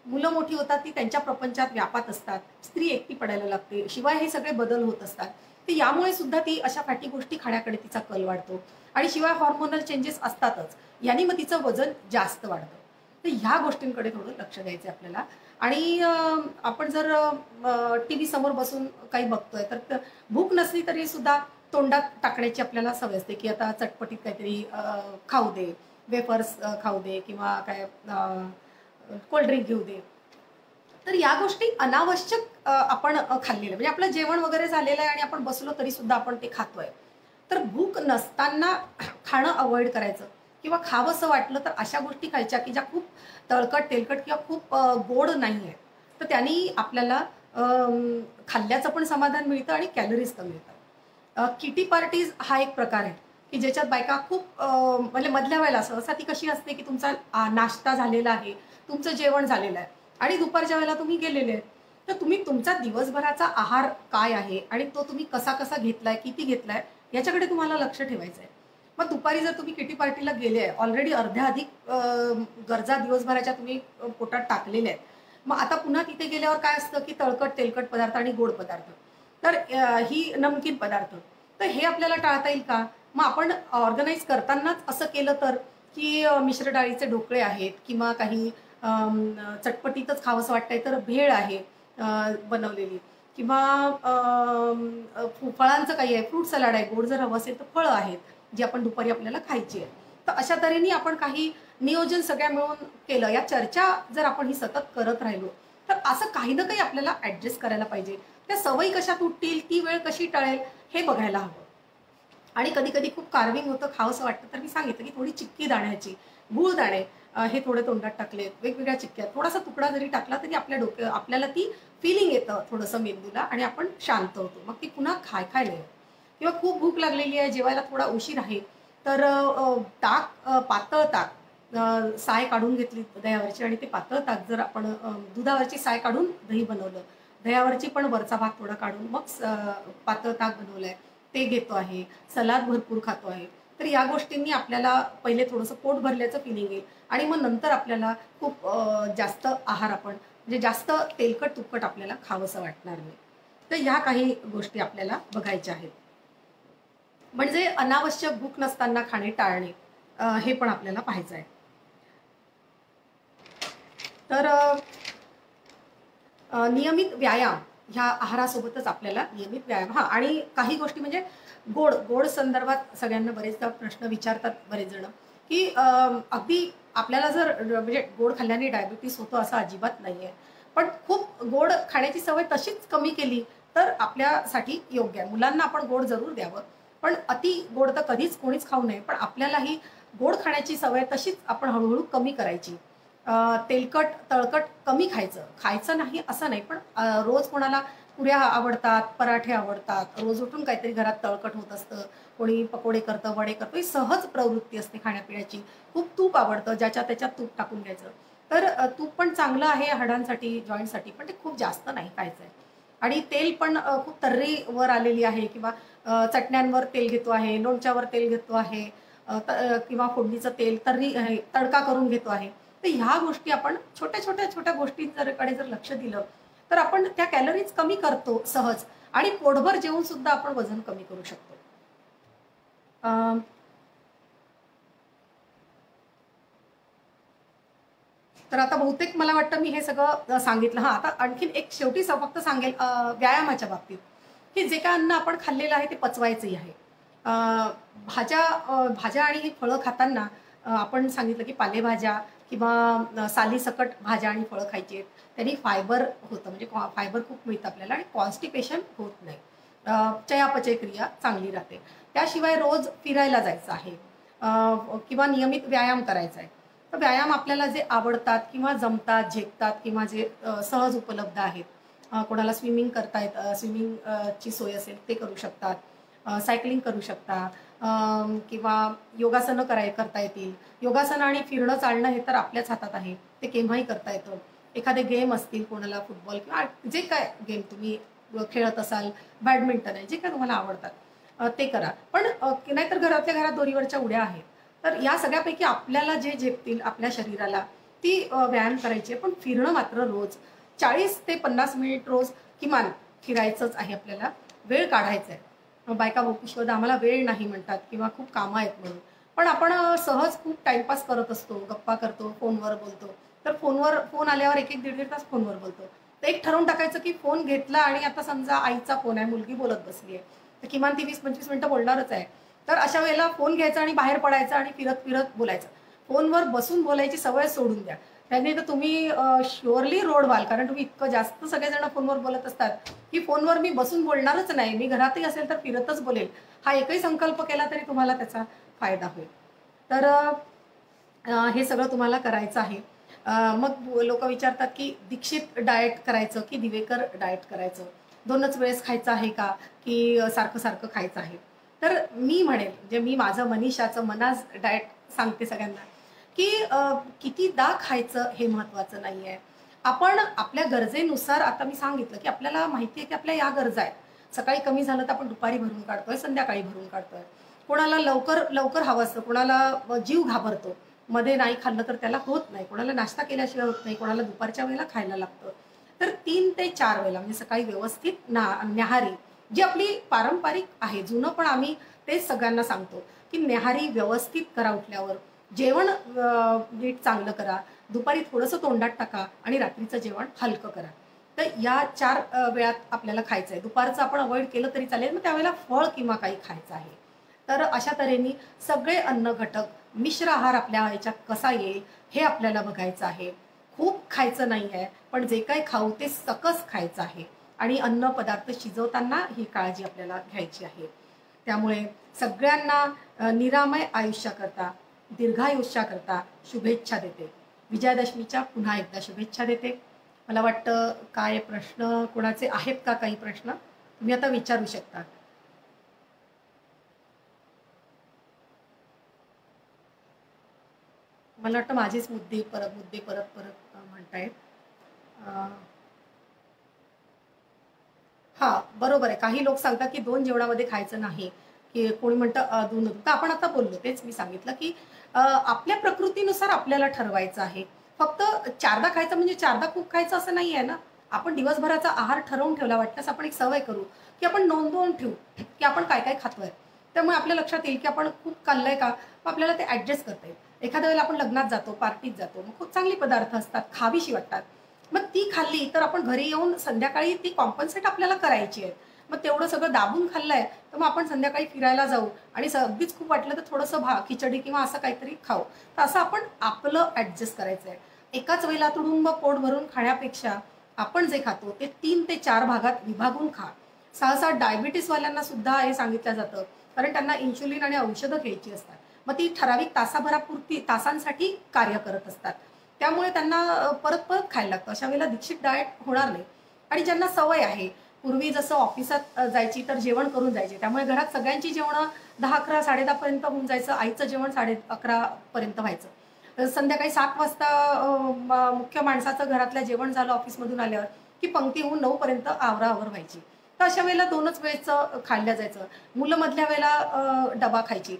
मुलं मोठी होतात, ती त्यांच्या प्रपंचात व्यापात असतात, स्त्री एकटी पडायला लागते, शिवाय हे सगळे बदल होत असतात. तर यामुळे सुद्धा ती अशा फॅटी गोष्टी खाण्याकडे तिचा कल वाढतो आणि शिवाय हॉर्मोनल चेंजेस असतातच, यांनी मग तिचं वजन जास्त वाढतं. तर ह्या गोष्टींकडे थोडं लक्ष द्यायचं आपल्याला. आणि आपण जर टीव्ही समोर बसून काही बघतोय, तर भूक नसली तरी सुद्धा तोंडात टाकण्याची आपल्याला सवय असते की आता चटपटीत काहीतरी खाऊ दे, वेफर्स खाऊ दे किंवा काय कोल्ड्रिंक घेऊ दे. तर या गोष्टी अनावश्यक आपण खाल्लेलं, म्हणजे आपलं जेवण वगैरे झालेलं आहे आणि आपण बसलो तरी सुद्धा आपण ते खातोय. तर भूक नसताना खाणं अवॉइड करायचं किंवा खावंसं वाटलं तर अशा गोष्टी खायच्या की ज्या खूप तळकट तेलकट किंवा खूप गोड नाही आहे. तर त्यांनी आपल्याला खाल्ल्याचं पण समाधान मिळतं आणि कॅलरीज कमी होतात. किटी पार्टीज हा एक प्रकार आहे की ज्याच्यात बायका खूप म्हणजे मधल्या वेळेला सहसा ती कशी असते की तुमचा नाश्ता झालेला आहे, तुमचं जेवण झालेलं आहे आणि दुपारच्या वेळेला तुम्ही गेलेले आहेत. तर तुम्ही तुमचा दिवसभराचा आहार काय आहे आणि तो तुम्ही कसा कसा घेतलाय, किती घेतलाय, याच्याकडे तुम्हाला लक्ष ठेवायचं आहे. मग दुपारी जर तुम्ही किटी पार्टीला गेले आहे, ऑलरेडी अर्ध्या अधिक गरजा दिवसभराच्या तुम्ही पोटात टाकलेल्या आहेत. मग आता पुन्हा तिथे गेल्यावर काय असतं की तळकट तेलकट पदार्थ आणि गोड पदार्थ, तर ही नमकीन पदार्थ, तर हे आपल्याला टाळता येईल का. मग आपण ऑर्गनाईज करतानाच असं केलं तर की मिश्र डाळीचे ढोकळे आहेत किंवा काही चटपटीतच खावंसं वाटतंय तर भेळ आहे बनवलेली, किंवा फळांचं काही आहे, फ्रूट सलाड आहे, गोड जर हवं असेल तर फळं आहेत जी आपण दुपारी आपल्याला खायची आहे. तर अशा तऱ्हेने आपण काही नियोजन सगळ्या मिळून केलं, या चर्चा जर आपण ही सतत करत राहिलो, तर असं काही ना काही आपल्याला ॲडजस्ट करायला पाहिजे. त्या सवयी कशा तुटतील, ती वेळ कशी टळेल हे बघायला हवं. आणि कधी कधी खूप कार्विंग होतं, खावंसं वाटतं, तर मी सांगितलं की थोडी चिक्की दाण्याची, गूळ दाणे हे थोडे तोंडात टाकले, वेगवेगळ्या चिक्क्या, थोडासा तुकडा जरी टाकला तरी आपल्याला ती फिलिंग येतं थोडंसं मेंदूला आणि आपण शांत होतो. मग ती पुन्हा खायला येतं. किंवा खूप भूक लागलेली आहे, जेवायला थोडा उशीर आहे, तर पातळ ताक, साय काढून घेतली दह्यावरची आणि ते पातळ ताक जर आपण दुधावरची साय काढून दही बनवलं, दह्यावरची पण वरचा भाग थोडा काढून मग पातळ ताक बनवलंय ते घेतो आहे, सलाद भरपूर खातो आहे. तर या गोष्टींनी आपल्याला पहिले थोडंसं पोट भरल्याचं फिलिंग येईल आणि मग नंतर आपल्याला खूप जास्त आहार आपण म्हणजे जास्त तेलकट तुपकट आपल्याला खावंसं वाटणार नाही. तर ह्या काही गोष्टी आपल्याला बघायच्या आहेत. म्हणजे अनावश्यक भूक नसताना खाणे टाळणे हे पण आपल्याला पाहायचं आहे. तर नियमित व्यायाम ह्या आहारासोबतच आपल्याला नियमित व्यायाम आणि काही गोष्टी म्हणजे गोड संदर्भात सगळ्यांना बरेचदा प्रश्न विचारतात बरेच जण की अगदी आपल्याला जर म्हणजे गोड खाल्ल्याने डायबिटीस होतो असं अजिबात नाही आहे. पण खूप गोड खाण्याची सवय तशीच कमी केली तर आपल्यासाठी योग्य आहे. मुलांना आपण गोड जरूर द्यावं, पण अति गोड तर कधीच कोणीच खाऊ नये. पण आपल्यालाही गोड खाण्याची सवय तशीच आपण हळूहळू कमी करायची. तेलकट तळकट कमी खायचं नाही असं नाही, पण रोज कोणाला पुऱ्या आवडतात, पराठे आवडतात, रोज उठून काहीतरी घरात तळकट होत असतं, कोणी पकोडे करतं, वडे करतं, ही सहज प्रवृत्ती असते खाण्यापिण्याची. खूप तूप आवडतं, ज्याच्या त्याच्यात तूप टाकून घ्यायचं. तर तूप पण चांगलं आहे हाडांसाठी, जॉईंटसाठी, पण ते खूप जास्त नाही खायचं आहे. आणि तेल पण खूप तर्रीवर आलेली आहे किंवा चटण्यांवर तेल घेतो आहे, लोणच्यावर तेल घेतो आहे, किंवा फोडणीचं तेल तडका करून घेतो आहे. तर ह्या गोष्टी आपण छोट्या गोष्टींकडे जर लक्ष दिलं तर आपण त्या कॅलरीज कमी करतो सहज आणि पोटभर जेवून सुद्धा आपण वजन कमी करू शकतो. तर आता बहुतेक मला वाटतं मी हे सगळं सांगितलं. आता आणखीन एक शेवटी फक्त सांगेल व्यायामाच्या बाबतीत की जे काय अन्न आपण खाल्लेलं आहे ते पचवायचंही आहे. भाज्या आणि फळं खाताना आपण सांगितलं की पालेभाज्या किंवा सालीसकट भाज्या आणि फळं खायची आहेत. त्यांनी फायबर होतं, म्हणजे फायबर खूप मिळतं आपल्याला आणि कॉन्स्टिपेशन होत नाही. चयापचय क्रिया चांगली राहते. त्याशिवाय रोज फिरायला जायचं आहे किंवा नियमित व्यायाम करायचा आहे. तर व्यायाम आपल्याला जे आवडतात किंवा जमतात, झेपतात किंवा जे सहज उपलब्ध आहेत. कोणाला स्विमिंग करता येतं, स्विमिंगची सोय असेल ते करू शकतात, सायकलिंग करू शकता किंवा योगासनं करता येतील. योगासनं आणि फिरणं चालणं हे तर आपल्याच हातात आहे, ते केव्हाही करता येतं. एखादे गेम असतील, कोणाला फुटबॉल किंवा जे काय गेम तुम्ही खेळत असाल, बॅडमिंटन आहे, जे काय तुम्हाला आवडतात ते करा. पण नाहीतर घरातल्या घरात दोरीवरच्या उड्या आहेत. तर या सगळ्यापैकी आपल्याला जे झेपतील आपल्या शरीराला ती व्यायाम करायची आहे. पण फिरणं मात्र रोज 40 ते 50 मिनिट रोज किमान फिरायचंच आहे आपल्याला, वेळ काढायचा आहे. बायका शोध आम्हाला वेळ नाही म्हणतात किंवा खूप कामं आहेत म्हणून, पण आपण सहज खूप टाइमपास करत असतो, गप्पा करतो, फोनवर बोलतो. तर फोन आल्यावर एक दीड तास फोनवर बोलतो. तर एक ठरवून टाकायचं की फोन घेतला आणि आता समजा आईचा फोन आहे, मुलगी बोलत बसली आहे, तर किमान ती 20-25 मिनिटं बोलणारच आहे. तर अशा वेळेला फोन घ्यायचा आणि बाहेर पडायचं आणि फिरत फिरत बोलायचं. फोनवर बसून बोलायची सवय सोडून द्या. त्याने तर तुम्ही शुअरली रोड व्हाल, कारण तुम्ही इतकं जास्त सगळेजण फोनवर बोलत असतात की फोनवर मी बसून बोलणारच नाही, मी घरातही असेल तर फिरतच बोलेल, हा एकही संकल्प केला तरी तुम्हाला त्याचा फायदा होईल. तर हे सगळं तुम्हाला करायचं आहे. मग लोक विचारतात की दीक्षित डाएट करायचं की दिवेकर डाएट करायचं, दोनच वेळेस खायचं आहे का की सारखं सारखं खायचं आहे. तर मी म्हणेल, म्हणजे मी माझं मनीषाचं मनाज डाएट सांगते सगळ्यांना की कितीदा खायचं हे महत्त्वाचं नाही आहे. आपण आपल्या गरजेनुसार, आता मी सांगितलं की आपल्याला माहिती आहे की आपल्या या गरजा आहेत. सकाळी कमी झालं तर आपण दुपारी भरून काढतोय, संध्याकाळी भरून काढतोय. कोणाला लवकर हवं असतं, कोणाला जीव घाबरतो, मध्ये नाही खाल्लं तर त्याला होत नाही, कोणाला नाश्ता केल्याशिवाय होत नाही, कोणाला दुपारच्या वेळेला खायला लागतं. तर 3 ते 4 वेळेला म्हणजे सकाळी व्यवस्थित न्याहारी जी आपली पारंपरिक आहे, जुनं पण आम्ही तेच सगळ्यांना सांगतो की न्याहारी व्यवस्थित करा. उठल्यावर जेवण नीट चांगलं करा, दुपारी थोडंसं तोंडात टाका आणि रात्रीचं जेवण हलकं करा. तर या 4 वेळात आपल्याला खायचं आहे. दुपारचं आपण अवॉइड केलं तरी चालेल, मग त्यावेळेला फळ किंवा काही खायचं आहे. तर अशा तऱ्हेने सगळे अन्न घटक मिश्र आहार आपल्या ह्याच्यात कसा येईल हे आपल्याला बघायचं आहे. खूप खायचं नाही आहे, पण जे काही खाऊ ते सकस खायचं आहे आणि अन्न पदार्थ शिजवताना ही काळजी आपल्याला घ्यायची आहे. त्यामुळे सगळ्यांना निरामय आयुष्याकरता, दीर्घायुष्याकरता शुभेच्छा देते. विजयादशमीच्या पुन्हा एकदा शुभेच्छा देते. मला वाटतं काय प्रश्न कोणाचे आहेत का? काही प्रश्न तुम्ही आता विचारू शकता. मला वाटतं माझेच मुद्दे परत म्हणतायत. हां, बरोबर आहे. काही लोक सांगतात की 2 जेवणामध्ये खायचं नाही, की कोणी म्हणतं अधून तर आपण आता बोललो तेच मी सांगितलं की आपल्या प्रकृतीनुसार आपल्याला ठरवायचं आहे. फक्त 4दा खायचं म्हणजे 4दा खूप खायचं असं नाही आहे ना. आपण दिवसभराचा आहार ठरवून ठेवला, वाटल्यास आपण एक सवय करू की आपण नोंदवून ठेवू की आपण काय काय खातोय. त्यामुळे आपल्या लक्षात येईल की आपण खूप खाल्लंय का, मग आपल्याला ते ॲडजस्ट करता येईल. एखाद्या वेळेला आपण लग्नात जातो, पार्टीत जातो, मग खूप चांगली पदार्थ असतात, खावीशी वाटतात, मग ती खाल्ली तर आपण घरी येऊन संध्याकाळी ती कॉम्पन्सेट आपल्याला करायची आहे. मग तेवढं सगळं दाबून खाल्लंय तर मग आपण संध्याकाळी फिरायला जाऊ आणि अगदीच खूप वाटलं तर थोडंसं खिचडी किंवा असं काहीतरी खाऊ. तर असं आपण आपलं ॲडजस्ट करायचं आहे. एकाच वेळेला तुडुंब पोट भरून खाण्यापेक्षा आपण जे खातो ते 3 ते 4 भागात विभागून खा. सहसा डायबिटीसवाल्यांना सुद्धा हे सांगितलं जातं, कारण त्यांना इन्शुलिन आणि औषधं घ्यायची असतात. मग ती ठराविक तासांसाठी कार्य करत असतात. त्यामुळे त्यांना परत परत खायला लागतं. अशा वेळेला दीक्षित डाएट होणार नाही. आणि ज्यांना सवय आहे, पूर्वी जसं ऑफिसात जायची तर जेवण करून जायचे, त्यामुळे घरात सगळ्यांची जेवणं 10, 11, 10:30 पर्यंत होऊन जायचं. आईचं जेवण 11:30 पर्यंत व्हायचं. संध्याकाळी 7 वाजता मुख्य माणसाचं घरातलं जेवण झालं ऑफिसमधून आल्यावर की पंक्ती होऊन 9 पर्यंत आवराआवर व्हायची. तर अशा वेळेला 2च वेळेचं खाल्लं जायचं. मुलं मधल्या वेळेला डबा खायची.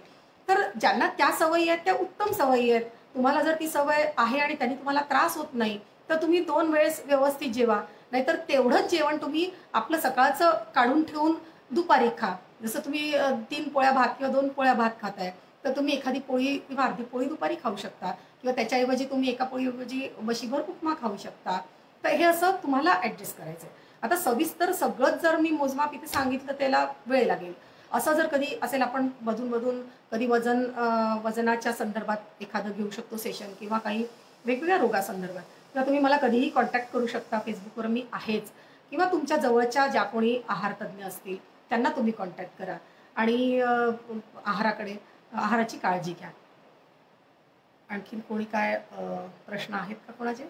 तर ज्यांना त्या सवयी आहेत त्या उत्तम सवयी आहेत. तुम्हाला जर ती सवय आहे आणि त्यांनी तुम्हाला त्रास होत नाही तर तुम्ही 2 वेळेस व्यवस्थित जेवा. नाहीतर तेवढंच जेवण तुम्ही आपलं सकाळचं काढून ठेवून दुपारी खा. जसं तुम्ही 3 पोळ्या भात किंवा 2 पोळ्या भात खाताय तर तुम्ही एखादी पोळी किंवा अर्धी पोळी दुपारी खाऊ शकता किंवा त्याच्याऐवजी तुम्ही एका पोळीऐवजी बशीभर उपमा खाऊ शकता. तर हे असं तुम्हाला ॲडजस्ट करायचं आहे. आता सविस्तर सगळंच जर मी मोजमाप इथे सांगितलं त्याला वेळ लागेल. असं जर कधी असेल, आपण मधून कधी वजनाच्या संदर्भात एखादं घेऊ शकतो सेशन किंवा काही वेगवेगळ्या रोगासंदर्भात, तर तुम्ही मला कधीही कॉन्टॅक्ट करू शकता. फेसबुकवर मी आहेच. किंवा तुमच्या जवळच्या ज्या कोणी आहार तज्ज्ञ असतील त्यांना तुम्ही कॉन्टॅक्ट करा आणि आहाराची काळजी घ्या. आणखीन कोणी काय प्रश्न आहेत का कोणाचे?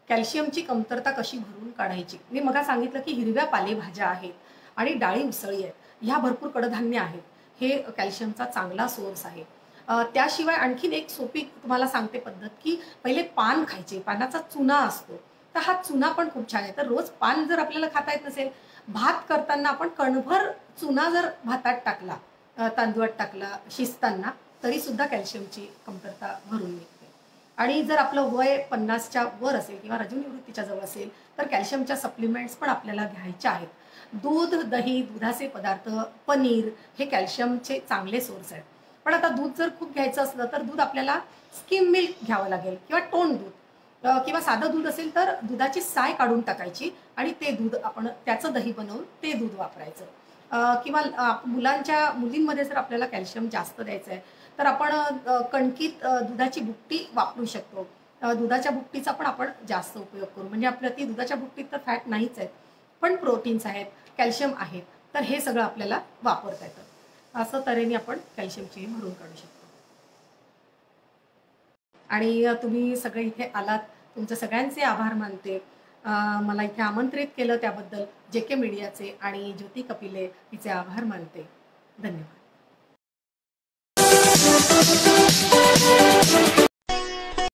कॅल्शियमची कमतरता कशी भरून काढायची? मी मगा सांगितलं की हिरव्या पालेभाज्या आहेत आणि डाळी उसळी आहेत, ह्या भरपूर कडधान्य आहेत. हे कॅल्शियमचा चांगला सोर्स आहे. त्याशिवाय आणखीन एक सोपी तुम्हाला सांगते पद्धत, की पहिले पान खायचे. पानाचा चुना असतो, तर हा चुना पण खूप छान आहे. तर रोज पान जर आपल्याला खाता येत नसेल, भात करताना आपण कणभर चुना जर भातात टाकला, तांदूळात टाकला शिजताना, तरी सुद्धा कॅल्शियमची कमतरता भरून निघते. आणि जर आपलं वय 50च्या वर असेल किंवा रजोनिवृत्तीच्या जवळ असेल तर कॅल्शियमच्या सप्लिमेंट्स पण आपल्याला घ्यायच्या आहेत. दूध, दही, दुधाचे पदार्थ, पनीर हे कॅल्शियमचे चांगले सोर्स आहेत. पण आता दूध जर खूप घ्यायचं असलं तर दूध आपल्याला स्किम मिल्क घ्यावं लागेल किंवा टोन दूध, किंवा साधं दूध असेल तर दुधाची साय काढून टाकायची आणि ते दूध आपण त्याचं दही बनवून ते दूध वापरायचं. किंवा मुलींमध्ये जर आपल्याला कॅल्शियम जास्त द्यायचं आहे तर आपण कणकीत दुधाची बुट्टी वापरू शकतो. दुधाच्या बुट्टीचा पण आपण जास्त उपयोग करू. म्हणजे आपल्या ती दुधाच्या बुट्टीत तर फॅट नाहीच आहेत, पण प्रोटीन्स आहेत, कॅल्शियम आहेत. तर हे सगळं आपल्याला वापरता येतं. असं तऱ्हेने आपण कॅल्शियमची भरून काढू शकतो. आणि तुम्ही सगळे इथे आलात, तुमचे सगळ्यांचे आभार मानते. मला इथे आमंत्रित केलं त्याबद्दल JK मीडियाचे आणि ज्योती कपिले हिचे आभार मानते. धन्यवाद.